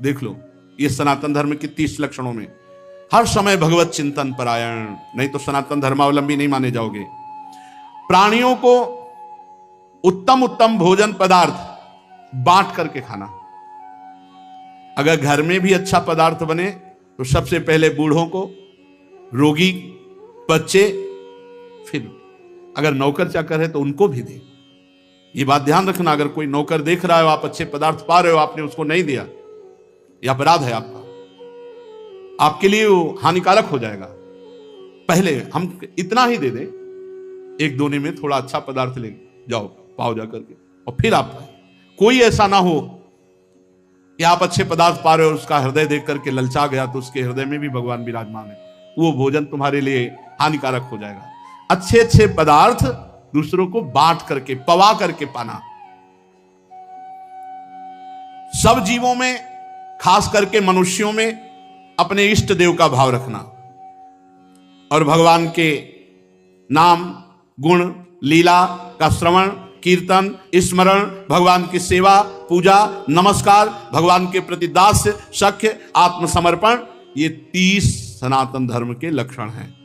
देख लो, ये सनातन धर्म के 30 लक्षणों में हर समय भगवत चिंतन परायण, नहीं तो सनातन धर्मावलंबी नहीं माने जाओगे। प्राणियों को उत्तम उत्तम भोजन पदार्थ बांट करके खाना। अगर घर में भी अच्छा पदार्थ बने तो सबसे पहले बूढ़ों को, रोगी, बच्चे, फिर अगर नौकर चाकर है तो उनको भी दे। ये बात ध्यान रखना, अगर कोई नौकर देख रहा है आप अच्छे पदार्थ पा रहे हो, आपने उसको नहीं दिया, यह अपराध है आपका, आपके लिए वो हानिकारक हो जाएगा। पहले हम इतना ही दे दें, एक दोने में थोड़ा अच्छा पदार्थ ले जाओ, पाओ जा करके, और फिर आप पाए। कोई ऐसा ना हो कि आप अच्छे पदार्थ पा रहे हो, उसका हृदय देख करके ललचा गया, तो उसके हृदय में भी भगवान विराजमान है, वो भोजन तुम्हारे लिए हानिकारक हो जाएगा। अच्छे अच्छे पदार्थ दूसरों को बांट करके, पवा करके पाना। सब जीवों में, खास करके मनुष्यों में, अपने इष्ट देव का भाव रखना और भगवान के नाम, गुण, लीला का श्रवण, कीर्तन, स्मरण, भगवान की सेवा, पूजा, नमस्कार, भगवान के प्रति दास्य, सख्य, आत्मसमर्पण, ये 30 सनातन धर्म के लक्षण हैं।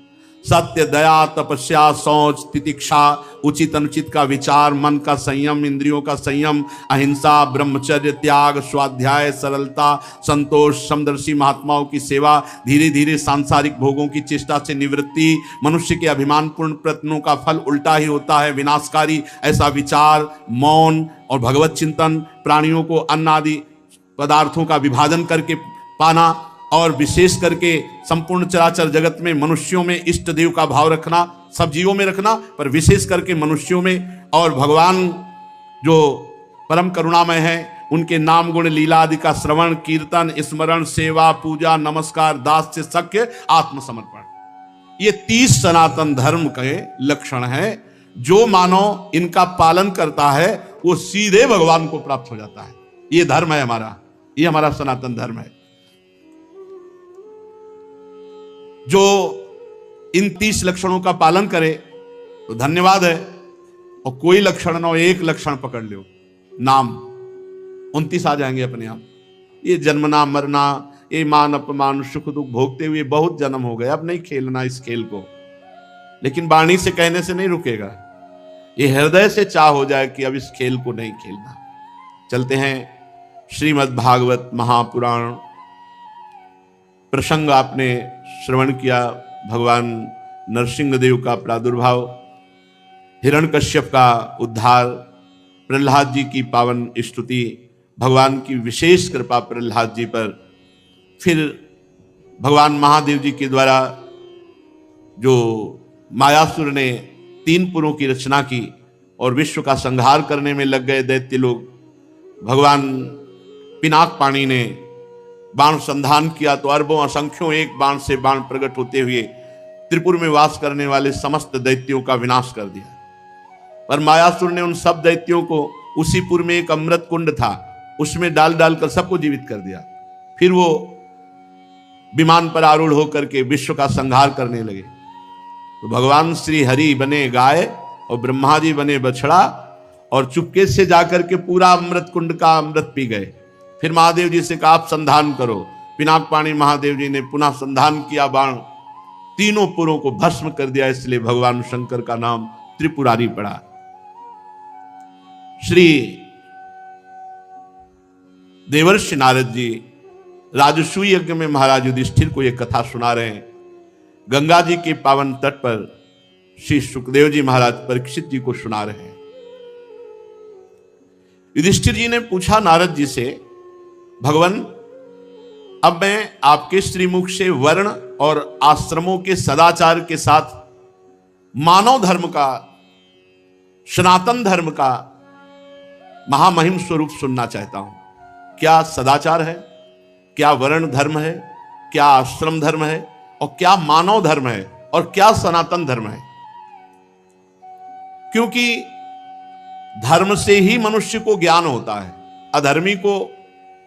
सत्य, दया, तपस्या, शौच, तितिक्षा, उचित अनुचित का विचार, मन का संयम, इंद्रियों का संयम, अहिंसा, ब्रह्मचर्य, त्याग, स्वाध्याय, सरलता, संतोष, समदर्शी महात्माओं की सेवा, धीरे धीरे सांसारिक भोगों की चेष्टा से निवृत्ति। मनुष्य के अभिमानपूर्ण प्रयत्नों का फल उल्टा ही होता है, विनाशकारी। ऐसा विचार, मौन और भगवत चिंतन, प्राणियों को अन्न आदि पदार्थों का विभाजन करके पाना, और विशेष करके संपूर्ण चराचर जगत में मनुष्यों में इष्ट देव का भाव रखना, सब जीवों में रखना, पर विशेष करके मनुष्यों में, और भगवान जो परम करुणामय है उनके नाम, गुण, लीला आदि का श्रवण, कीर्तन, स्मरण, सेवा, पूजा, नमस्कार, दास्य, सख्य, आत्मसमर्पण, ये 30 सनातन धर्म के लक्षण हैं। जो मानव इनका पालन करता है वो सीधे भगवान को प्राप्त हो जाता है। ये धर्म है हमारा, ये हमारा सनातन धर्म है। जो इन 30 लक्षणों का पालन करे तो धन्यवाद है, और कोई लक्षण ना हो, एक लक्षण पकड़ लो, नाम, 29 आ जाएंगे अपने आप। ये जन्मना मरना, ये मान अपमान, सुख दुख भोगते हुए बहुत जन्म हो गए, अब नहीं खेलना इस खेल को। लेकिन वाणी से कहने से नहीं रुकेगा, ये हृदय से चाह हो जाए कि अब इस खेल को नहीं खेलना। चलते हैं श्रीमद् भागवत महापुराण। प्रसंग आपने श्रवण किया, भगवान नरसिंहदेव का प्रादुर्भाव, हिरण्यकश्यप का उद्धार, प्रहलाद जी की पावन स्तुति, भगवान की विशेष कृपा प्रहलाद जी पर, फिर भगवान महादेव जी के द्वारा जो मायासुर ने 3 पुरों की रचना की और विश्व का संहार करने में लग गए दैत्य लोग, भगवान पिनाक पाणी ने बाण संधान किया तो अरबों असंख्यों एक बाण से बाण प्रकट होते हुए त्रिपुर में वास करने वाले समस्त दैत्यों का विनाश कर दिया। पर मायासुर ने उन सब दैत्यों को, उसी पुर में एक अमृत कुंड था, उसमें डाल डालकर सबको जीवित कर दिया। फिर वो विमान पर आरूढ़ होकर के विश्व का संहार करने लगे। तो भगवान श्री हरि बने गाय और ब्रह्मा जी बने बछड़ा, और चुपके से जाकर के पूरा अमृत कुंड का अमृत पी गए। फिर महादेव जी से कहा आप संधान करो। पिनाक पाणी महादेव जी ने पुनः संधान किया, बाण तीनों पुरों को भस्म कर दिया। इसलिए भगवान शंकर का नाम त्रिपुरारी पड़ा। श्री देवर्षि नारद जी राजसूय यज्ञ में महाराज युधिष्ठिर को यह कथा सुना रहे हैं। गंगा जी के पावन तट पर श्री सुखदेव जी महाराज परीक्षित जी को सुना रहे हैं। युधिष्ठिर जी ने पूछा नारद जी से, भगवान अब मैं आपके श्रीमुख से वर्ण और आश्रमों के सदाचार के साथ मानव धर्म का, सनातन धर्म का महामहिम स्वरूप सुनना चाहता हूं। क्या सदाचार है, क्या वर्ण धर्म है, क्या आश्रम धर्म है, और क्या मानव धर्म है, और क्या सनातन धर्म है? क्योंकि धर्म से ही मनुष्य को ज्ञान होता है, अधर्मी को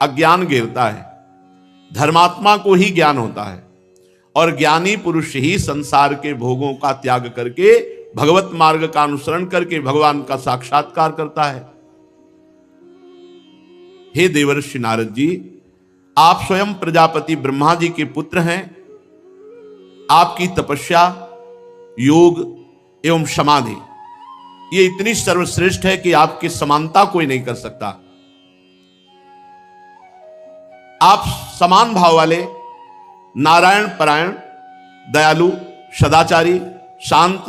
अज्ञान घेरता है, धर्मात्मा को ही ज्ञान होता है। और ज्ञानी पुरुष ही संसार के भोगों का त्याग करके भगवत मार्ग का अनुसरण करके भगवान का साक्षात्कार करता है। हे देवर्षि नारद जी, आप स्वयं प्रजापति ब्रह्मा जी के पुत्र हैं। आपकी तपस्या, योग एवं समाधि ये इतनी सर्वश्रेष्ठ है कि आपकी समानता कोई नहीं कर सकता। आप समान भाव वाले, नारायण परायण, दयालु, सदाचारी, शांत,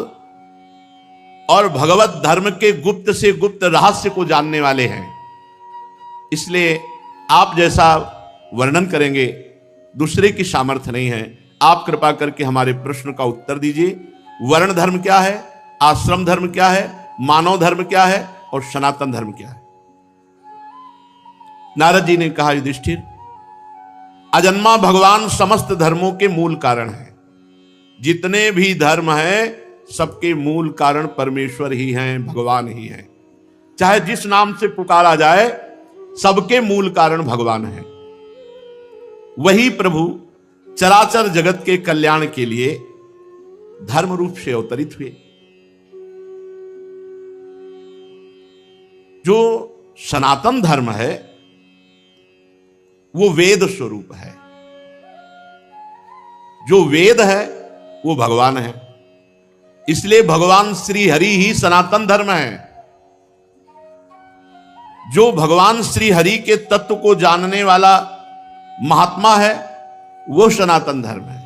और भगवत धर्म के गुप्त से गुप्त रहस्य को जानने वाले हैं। इसलिए आप जैसा वर्णन करेंगे दूसरे की सामर्थ्य नहीं है। आप कृपा करके हमारे प्रश्न का उत्तर दीजिए। वर्ण धर्म क्या है, आश्रम धर्म क्या है, मानव धर्म क्या है और सनातन धर्म क्या है? नारद जी ने कहा, युधिष्ठिर, अजन्मा भगवान समस्त धर्मों के मूल कारण है। जितने भी धर्म हैं सबके मूल कारण परमेश्वर ही हैं, भगवान ही हैं। चाहे जिस नाम से पुकारा जाए सबके मूल कारण भगवान है। वही प्रभु चराचर जगत के कल्याण के लिए धर्म रूप से अवतरित हुए। जो सनातन धर्म है वो वेद स्वरूप है। जो वेद है वो भगवान है। इसलिए भगवान श्री हरि ही सनातन धर्म है। जो भगवान श्री हरि के तत्व को जानने वाला महात्मा है वो सनातन धर्म है।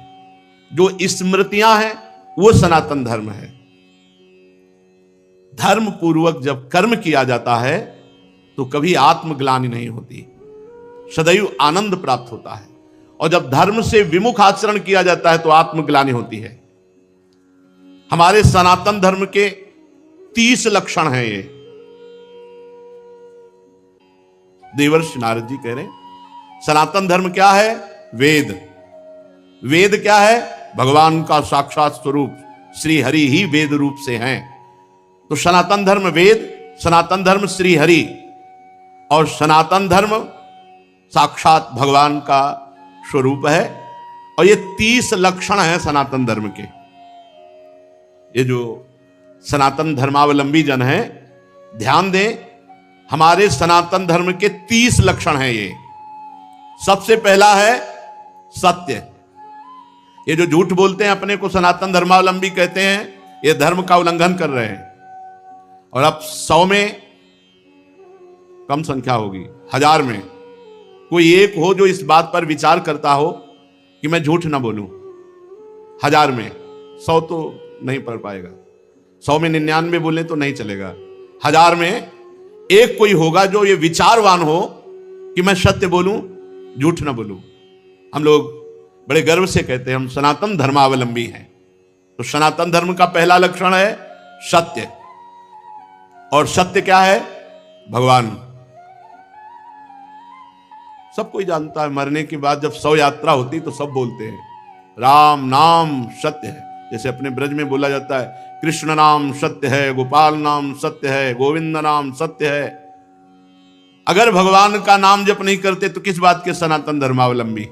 जो स्मृतियां हैं वो सनातन धर्म है। धर्म पूर्वक जब कर्म किया जाता है तो कभी आत्मग्लानि नहीं होती, सदैव आनंद प्राप्त होता है। और जब धर्म से विमुख आचरण किया जाता है तो आत्मग्लानि होती है। हमारे सनातन धर्म के 30 लक्षण हैं। ये देवर्षि नारद जी कह रहे हैं सनातन धर्म क्या है? वेद। वेद क्या है? भगवान का साक्षात स्वरूप श्री हरि ही वेद रूप से हैं। तो सनातन धर्म वेद, सनातन धर्म श्री हरि और सनातन धर्म साक्षात भगवान का स्वरूप है। और ये 30 लक्षण हैं सनातन धर्म के। ये जो सनातन धर्मावलंबी जन हैं ध्यान दें, हमारे सनातन धर्म के 30 लक्षण हैं ये। सबसे पहला है सत्य। ये जो झूठ बोलते हैं अपने को सनातन धर्मावलंबी कहते हैं, ये धर्म का उल्लंघन कर रहे हैं। और अब 100 में कम संख्या होगी, 1000 में कोई एक हो जो इस बात पर विचार करता हो कि मैं झूठ ना बोलूं। 1000 में 100 तो नहीं पढ़ पाएगा। 100 में 99 बोले तो नहीं चलेगा। 1000 में एक कोई होगा जो ये विचारवान हो कि मैं सत्य बोलूं, झूठ ना बोलूं। हम लोग बड़े गर्व से कहते हैं हम सनातन धर्मावलंबी हैं। तो सनातन धर्म का पहला लक्षण है सत्य। और सत्य क्या है? भगवान। सब कोई जानता है मरने के बाद जब शव यात्रा होती तो सब बोलते हैं राम नाम सत्य है। जैसे अपने ब्रज में बोला जाता है कृष्ण नाम सत्य है, गोपाल नाम सत्य है, गोविंद नाम सत्य है। अगर भगवान का नाम जप नहीं करते तो किस बात के सनातन धर्मावलंबी?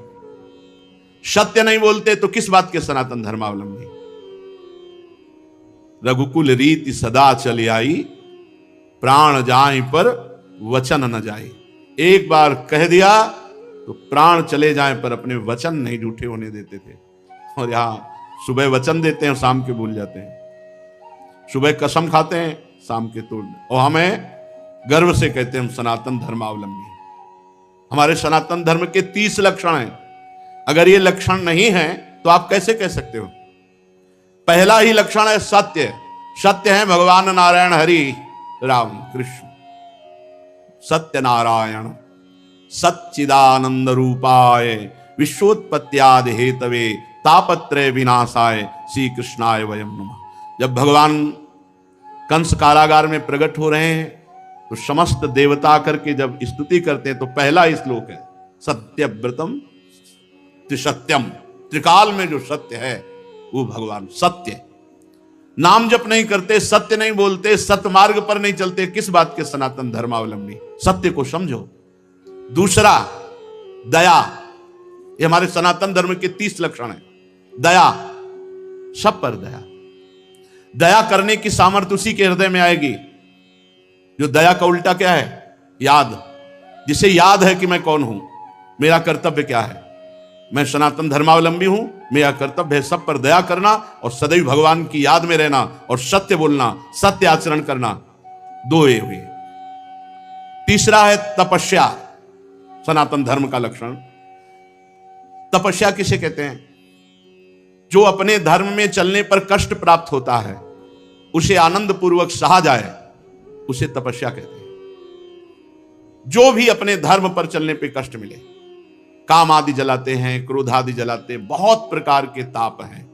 सत्य नहीं बोलते तो किस बात के सनातन धर्मावलंबी? रघुकुल रीति सदा चली आई, प्राण जाए पर वचन न जाए। एक बार कह दिया तो प्राण चले जाए पर अपने वचन नहीं झूठे होने देते थे। और यहां सुबह वचन देते हैं, शाम के भूल जाते हैं। सुबह कसम खाते हैं, शाम के तोड़। और हमें गर्व से कहते हैं हम सनातन धर्मावलंबी हैं। हमारे सनातन धर्म के 30 लक्षण हैं। अगर ये लक्षण नहीं है तो आप कैसे कह सकते हो? पहला ही लक्षण है सत्य। सत्य है भगवान नारायण हरि राम कृष्ण। सत्य नारायण सच्चिदानंद रूपाय विश्वोत्पत्त्यादि हेतवे तापत्रय विनाशाय श्री कृष्णाय वयम नमः। जब भगवान कंस कारागार में प्रकट हो रहे हैं तो समस्त देवता करके जब स्तुति करते हैं तो पहला ही श्लोक है सत्यव्रतम त्रिसत्यम। त्रिकाल में जो सत्य है वो भगवान सत्य। नाम जप नहीं करते, सत्य नहीं बोलते, सत्य मार्ग पर नहीं चलते, किस बात के सनातन धर्मावलंबी? सत्य को समझो। दूसरा दया। ये हमारे सनातन धर्म के 30 लक्षण हैं। दया, सब पर दया। दया करने की सामर्थ्य उसी के हृदय में आएगी जो दया का उल्टा क्या है? याद। जिसे याद है कि मैं कौन हूं, मेरा कर्तव्य क्या है, मैं सनातन धर्मावलंबी हूं, मेरा कर्तव्य है सब पर दया करना और सदैव भगवान की याद में रहना और सत्य बोलना, सत्य आचरण करना। दो ये हुए। तीसरा है तपस्या। सनातन धर्म का लक्षण तपस्या किसे कहते हैं? जो अपने धर्म में चलने पर कष्ट प्राप्त होता है उसे आनंद पूर्वक सहा जाए, उसे तपस्या कहते हैं। जो भी अपने धर्म पर चलने पे कष्ट मिले, काम आदि जलाते हैं, क्रोध आदि जलाते हैं, बहुत प्रकार के ताप हैं।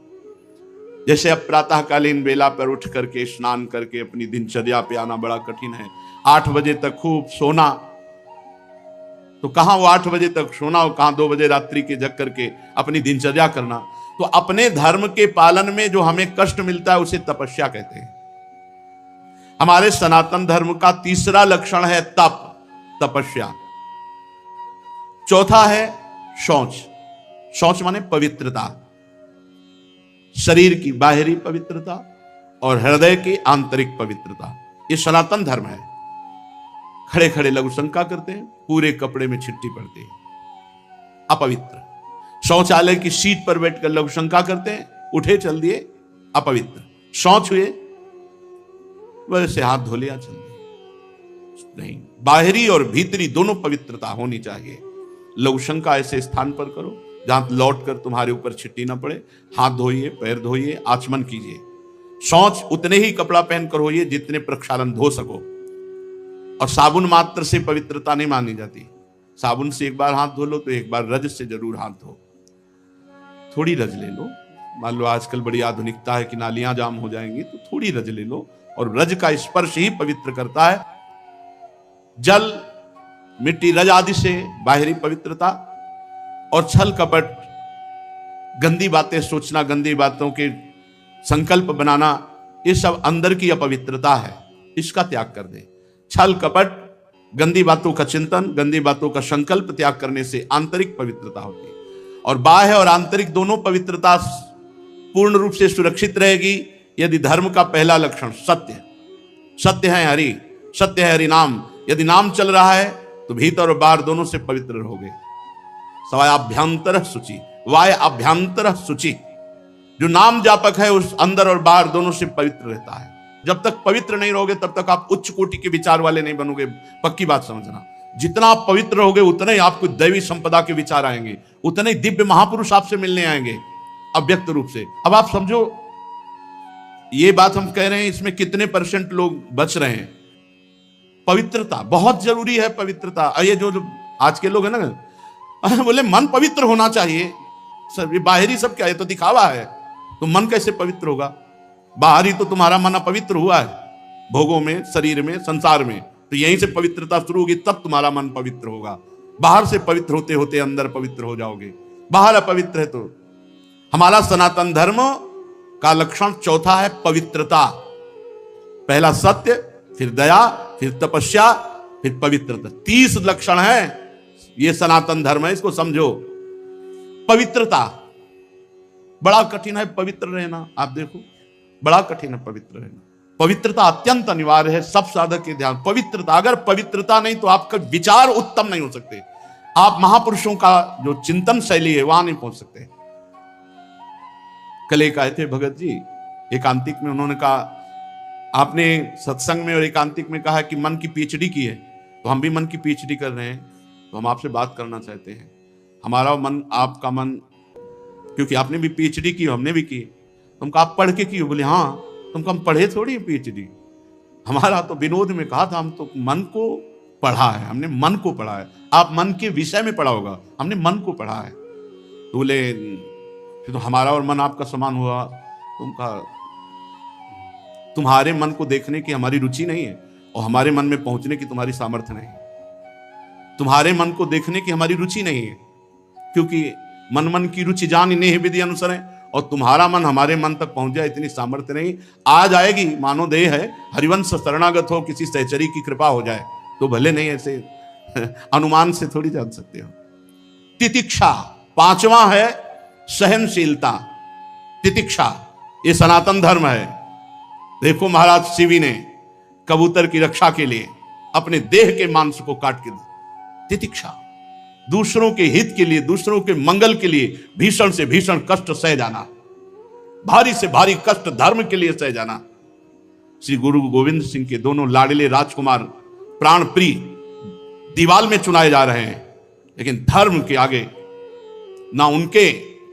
जैसे अब प्रातःकालीन बेला पर उठ करके स्नान करके अपनी दिनचर्या पे आना बड़ा कठिन है। 8 बजे तक खूब सोना, तो कहां वो 8 बजे तक सोना और कहां 2 बजे रात्रि के जग करके अपनी दिनचर्या करना। तो अपने धर्म के पालन में जो हमें कष्ट मिलता है उसे तपस्या कहते हैं। हमारे सनातन धर्म का तीसरा लक्षण है तप, तपस्या। चौथा है शौच। शौच माने पवित्रता, शरीर की बाहरी पवित्रता और हृदय की आंतरिक पवित्रता। ये सनातन धर्म है। खड़े खड़े लघु शंका करते हैं, पूरे कपड़े में छिट्टी पड़ती है, अपवित्र। शौचालय की सीट पर बैठकर लघु शंका करते हैं, उठे चल दिए, अपवित्र। शौच हुए, वैसे हाथ धो लिया, चल दिए। नहीं, बाहरी और भीतरी दोनों पवित्रता होनी चाहिए। लघु शंका ऐसे स्थान पर करो जहां लौट कर तुम्हारे ऊपर छिट्टी ना पड़े। हाथ धोइए, पैर धोइए, आचमन कीजिए। शौच उतने ही कपड़ा पहनकर होइए जितने प्रक्षालन धो सको। और साबुन मात्र से पवित्रता नहीं मानी जाती। साबुन से एक बार हाथ धो लो तो एक बार रज से जरूर हाथ धो। थोड़ी रज ले लो, मान लो आजकल बड़ी आधुनिकता है कि नालियां जाम हो जाएंगी, तो थोड़ी रज ले लो, और रज का स्पर्श ही पवित्र करता है। जल, मिट्टी, रज आदि से बाहरी पवित्रता, और छल कपट, गंदी बातें सोचना, गंदी बातों के संकल्प बनाना, ये सब अंदर की अपवित्रता है। इसका त्याग कर दे। छल कपट, गंदी बातों का चिंतन, गंदी बातों का संकल्प त्याग करने से आंतरिक पवित्रता होती है। और बाह्य और आंतरिक दोनों पवित्रता पूर्ण रूप से सुरक्षित रहेगी यदि धर्म का पहला लक्षण सत्य, सत्य है हरि, सत्य है हरि नाम, यदि नाम चल रहा है तो भीतर और बाहर दोनों से पवित्र रहोगे। सवाय अभ्यंतर शुचि, वाय अभ्यंतर शुचि। जो नाम जापक है उस अंदर और बाहर दोनों से पवित्र रहता है। जब तक पवित्र नहीं रहोगे तब तक आप उच्च कोटि के विचार वाले नहीं बनोगे। पक्की बात समझना, जितना आप पवित्र रहोगे उतना ही आपको दैवी संपदा के विचार आएंगे, उतने ही दिव्य महापुरुष आपसे मिलने आएंगे अव्यक्त रूप से। अब आप समझो, ये बात हम कह रहे हैं, इसमें कितने % लोग बच रहे हैं। पवित्रता बहुत जरूरी है, पवित्रता। ये जो आज के लोग हैं ना, बोले मन पवित्र होना चाहिए। सर ये बाहरी सब क्या है, तो दिखावा है। तो मन कैसे पवित्र होगा? बाहरी तो तुम्हारा मन अपवित्र हुआ है, भोगों में, शरीर में, संसार में। तो यहीं से पवित्रता शुरू होगी, तब तुम्हारा मन पवित्र होगा। बाहर से पवित्र होते होते अंदर पवित्र हो जाओगे। बाहर अपवित्र है तो। हमारा सनातन धर्म का लक्षण चौथा है पवित्रता। पहला सत्य, फिर दया, फिर तपस्या, फिर पवित्रता। 30 लक्षण है ये सनातन धर्म है, इसको समझो। पवित्रता बड़ा कठिन है, पवित्र रहना। आप देखो, बड़ा कठिन है पवित्र रहना। पवित्रता अत्यंत अनिवार्य है सब साधक के ध्यान। पवित्रता, अगर पवित्रता नहीं तो आपका विचार उत्तम नहीं हो सकते। आप महापुरुषों का जो चिंतन शैली है वहां नहीं पहुंच सकते। कल एक आए थे भगत जी एकांतिक में, उन्होंने कहा, आपने सत्संग में और एकांतिक में कहा कि मन की पीएचडी की है, तो हम भी मन की पीएचडी कर रहे हैं, तो हम आपसे बात करना चाहते हैं। हमारा मन, आपका मन, क्योंकि आपने भी पीएचडी की, हमने भी की। तुमको आप पढ़ के की हो? बोले हाँ। तुमको हम पढ़े थोड़ी पीएचडी, हमारा तो विनोद में कहा था, हम तो मन को पढ़ा है, हमने मन को पढ़ा है। आप मन के विषय में पढ़ा होगा, हमने मन को पढ़ा है। तो बोले फिर तो हमारा और मन आपका समान हुआ। तुम कहा तुम्हारे मन को देखने की हमारी रुचि नहीं है और हमारे मन में पहुंचने की तुम्हारी सामर्थ्य नहीं है। तुम्हारे मन को देखने की हमारी रुचि नहीं है, क्योंकि मन मन की रुचि जान इन्हें विधि अनुसार है, और तुम्हारा मन हमारे मन तक पहुंच जाए इतनी सामर्थ्य नहीं। आ जाएगी, मानो देह है, हरिवंश शरणागत हो, किसी सहचरी की कृपा हो जाए तो भले, नहीं ऐसे अनुमान से थोड़ी जान सकते हो। तितिक्षा, 5वां है सहनशीलता। तितिक्षा ये सनातन धर्म है। देखो महाराज शिवी ने कबूतर की रक्षा के लिए अपने देह के मांस को काट के, तितिक्षा, दूसरों के हित के लिए, दूसरों के मंगल के लिए भीषण से भीषण कष्ट सह जाना, भारी से भारी कष्ट धर्म के लिए सह जाना। श्री गुरु गोविंद सिंह के दोनों लाडले राजकुमार प्राण प्रिय दीवाल में चुनाए जा रहे हैं, लेकिन धर्म के आगे ना उनके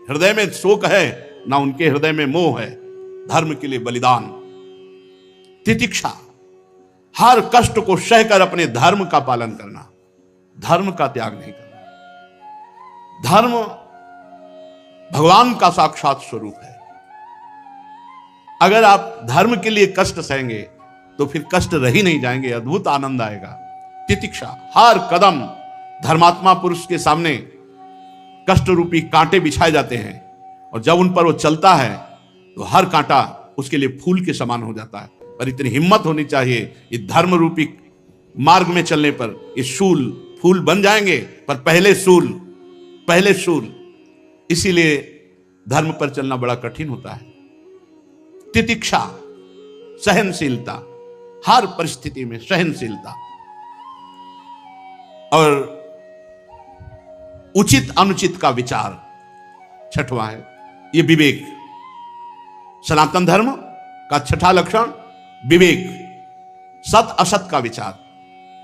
हृदय में शोक है, ना उनके हृदय में मोह है। धर्म के लिए बलिदान, तितिक्षा, हर कष्ट को सहकर अपने धर्म का पालन करना, धर्म का त्याग नहीं करना। धर्म भगवान का साक्षात स्वरूप है। अगर आप धर्म के लिए कष्ट सहेंगे तो फिर कष्ट रह ही नहीं जाएंगे, अद्भुत आनंद आएगा। तितिक्षा, हर कदम धर्मात्मा पुरुष के सामने कष्ट रूपी कांटे बिछाए जाते हैं, और जब उन पर वो चलता है तो हर कांटा उसके लिए फूल के समान हो जाता है। पर इतनी हिम्मत होनी चाहिए, ये धर्म रूपी मार्ग में चलने पर ये शूल फूल बन जाएंगे, पर पहले शूल। इसीलिए धर्म पर चलना बड़ा कठिन होता है। तितिक्षा, सहनशीलता, हर परिस्थिति में सहनशीलता, और उचित अनुचित का विचार। छठवां है ये विवेक। सनातन धर्म का छठा लक्षण विवेक, सत असत का विचार,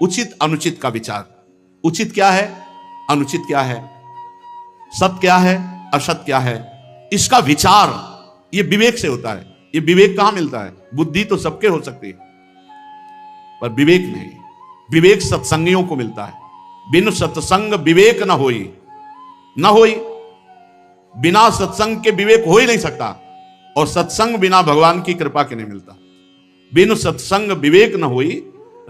उचित अनुचित का विचार। उचित क्या है, अनुचित क्या है, सत क्या है, असत क्या है, इसका विचार ये विवेक से होता है। ये विवेक कहां मिलता है? बुद्धि तो सबके हो सकती है, पर विवेक नहीं। विवेक सत्संगियों को मिलता है। बिन सत्संग विवेक न होई, बिना सत्संग के विवेक हो ही नहीं सकता, और सत्संग बिना भगवान की कृपा के नहीं मिलता। बिनु सत्संग विवेक न होई,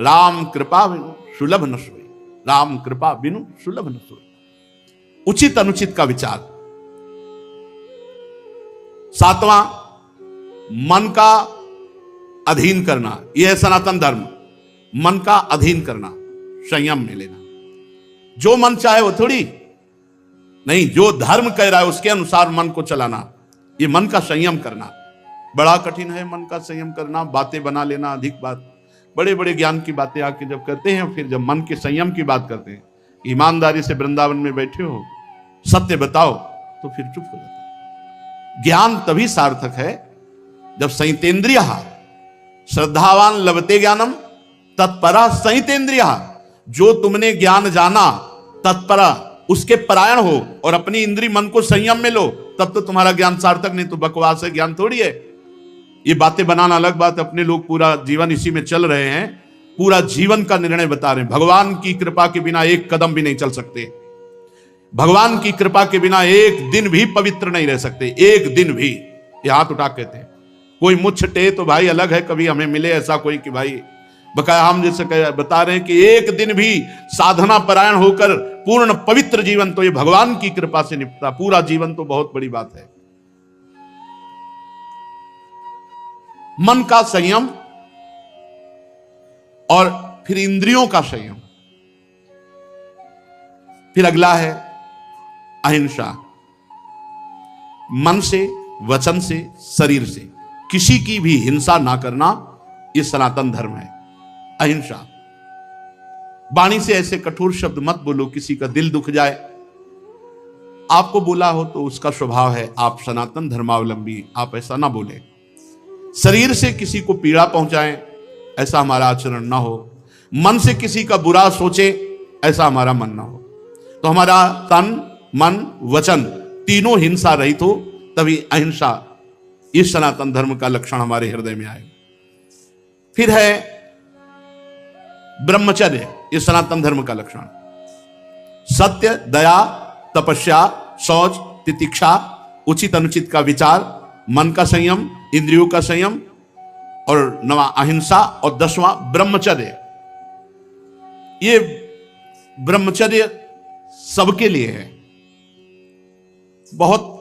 राम कृपा बिनु सुलभ न सोई, राम कृपा बिनु सुलभ न सोई। उचित अनुचित का विचार। सातवां, मन का अधीन करना। यह है सनातन धर्म, मन का अधीन करना, संयम में लेना। जो मन चाहे वो थोड़ी नहीं, जो धर्म कह रहा है उसके अनुसार मन को चलाना, ये मन का संयम करना बड़ा कठिन है। मन का संयम करना, बातें बना लेना, अधिक बात, बड़े बड़े ज्ञान की बातें आके जब करते हैं, फिर जब मन के संयम की बात करते हैं, ईमानदारी से वृंदावन में बैठे हो, सत्य बताओ, तो फिर चुप हो जाते हैं। ज्ञान तभी सार्थक है जब संयतेन्द्रिय, श्रद्धावान लभते ज्ञानम तत्परा संयतेन्द्रिय। जो तुमने ज्ञान जाना, तत्परा उसके परायण हो और अपनी इंद्रिय मन को संयम में लो, तब तो तुम्हारा ज्ञान सार्थक, नहीं तो बकवास है, ज्ञान थोड़ी है। ये बातें बनाना अलग बात, अपने लोग पूरा जीवन इसी में चल रहे हैं, पूरा जीवन का निर्णय बता रहे हैं। भगवान की कृपा के बिना एक कदम भी नहीं चल सकते, भगवान की कृपा के बिना एक दिन भी पवित्र नहीं रह सकते, एक दिन भी। ये हाथ उठा कहते हैं, कोई मुझ टे तो भाई अलग है, कभी हमें मिले ऐसा कोई कि भाई बकाया हम जैसे बता रहे हैं कि एक दिन भी साधना परायण होकर पूर्ण पवित्र जीवन तो ये भगवान की कृपा से निपटा, पूरा जीवन तो बहुत बड़ी बात है। मन का संयम और फिर इंद्रियों का संयम। फिर अगला है अहिंसा। मन से, वचन से, शरीर से किसी की भी हिंसा ना करना, यह सनातन धर्म है। अहिंसा, वाणी से ऐसे कठोर शब्द मत बोलो किसी का दिल दुख जाए। आपको बोला हो तो उसका स्वभाव है, आप सनातन धर्मावलंबी, आप ऐसा ना बोले। शरीर से किसी को पीड़ा पहुंचाएं, ऐसा हमारा आचरण ना हो। मन से किसी का बुरा सोचे, ऐसा हमारा मन ना हो। तो हमारा तन, मन, वचन तीनों हिंसा रहित हो, तभी अहिंसा, इस सनातन धर्म का लक्षण हमारे हृदय में आए। फिर है ब्रह्मचर्य, इस सनातन धर्म का लक्षण। सत्य, दया, तपस्या, शौच, तितिक्षा, उचित अनुचित का विचार, मन का संयम, इंद्रियों का संयम, और 9वां अहिंसा, और 10वां ब्रह्मचर्य। ये ब्रह्मचर्य सबके लिए है, बहुत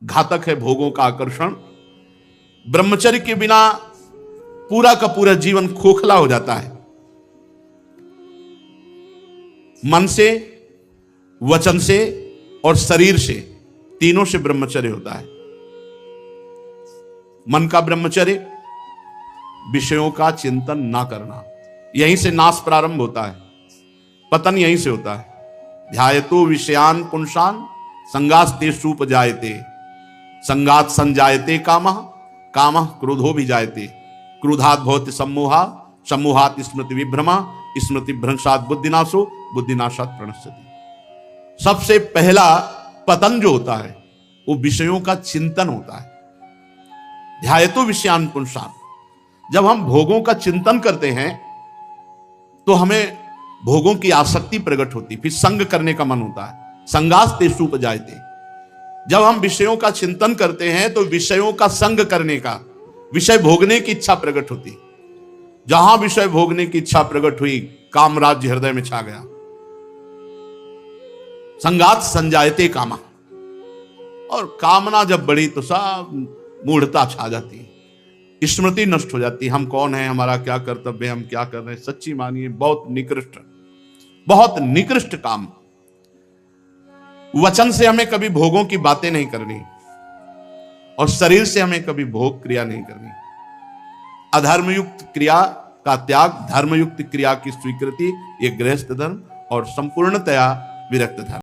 घातक है भोगों का आकर्षण। ब्रह्मचर्य के बिना पूरा का पूरा जीवन खोखला हो जाता है। मन से, वचन से और शरीर से, तीनों से ब्रह्मचर्य होता है। मन का ब्रह्मचर्य, विषयों का चिंतन ना करना, यहीं से नाश प्रारंभ होता है, पतन यहीं से होता है। ध्यायतो विषयान पुंसान संगास्ते सूप जायते, संगात संजायते कामः, कामः क्रोधो भी जायते, क्रोधात् भवति सम्मोहा, सम्मोहात् स्मृति विभ्रमा, स्मृति भ्रंशात् बुद्धिनाशो, बुद्धिनाशात् प्रणश्यति। सबसे पहला पतन जो होता है वो विषयों का चिंतन होता है। ध्यायतो विषयान पुंसान, जब हम भोगों का चिंतन करते हैं तो हमें भोगों की आसक्ति प्रकट होती, फिर संग करने का मन होता है। संगास्तेषु उपजायते। जब हम विषयों का चिंतन करते हैं तो विषयों का संग करने का, विषय भोगने की इच्छा प्रकट होती। जहां विषय भोगने की इच्छा प्रकट हुई, काम राज्य हृदय में छा गया। संगात संजायते कामा। और कामना जब बढ़ी तो सब मूढ़ता छा जाती, स्मृति नष्ट हो जाती। हम कौन है, हमारा क्या कर्तव्य, हम क्या कर रहे हैं। सच्ची मानिए बहुत निकृष्ट काम। वचन से हमें कभी भोगों की बातें नहीं करनी और शरीर से हमें कभी भोग क्रिया नहीं करनी। अधर्मयुक्त क्रिया का त्याग, धर्मयुक्त क्रिया की स्वीकृति, ये गृहस्थ धर्म और संपूर्णतया विरक्त धर्म।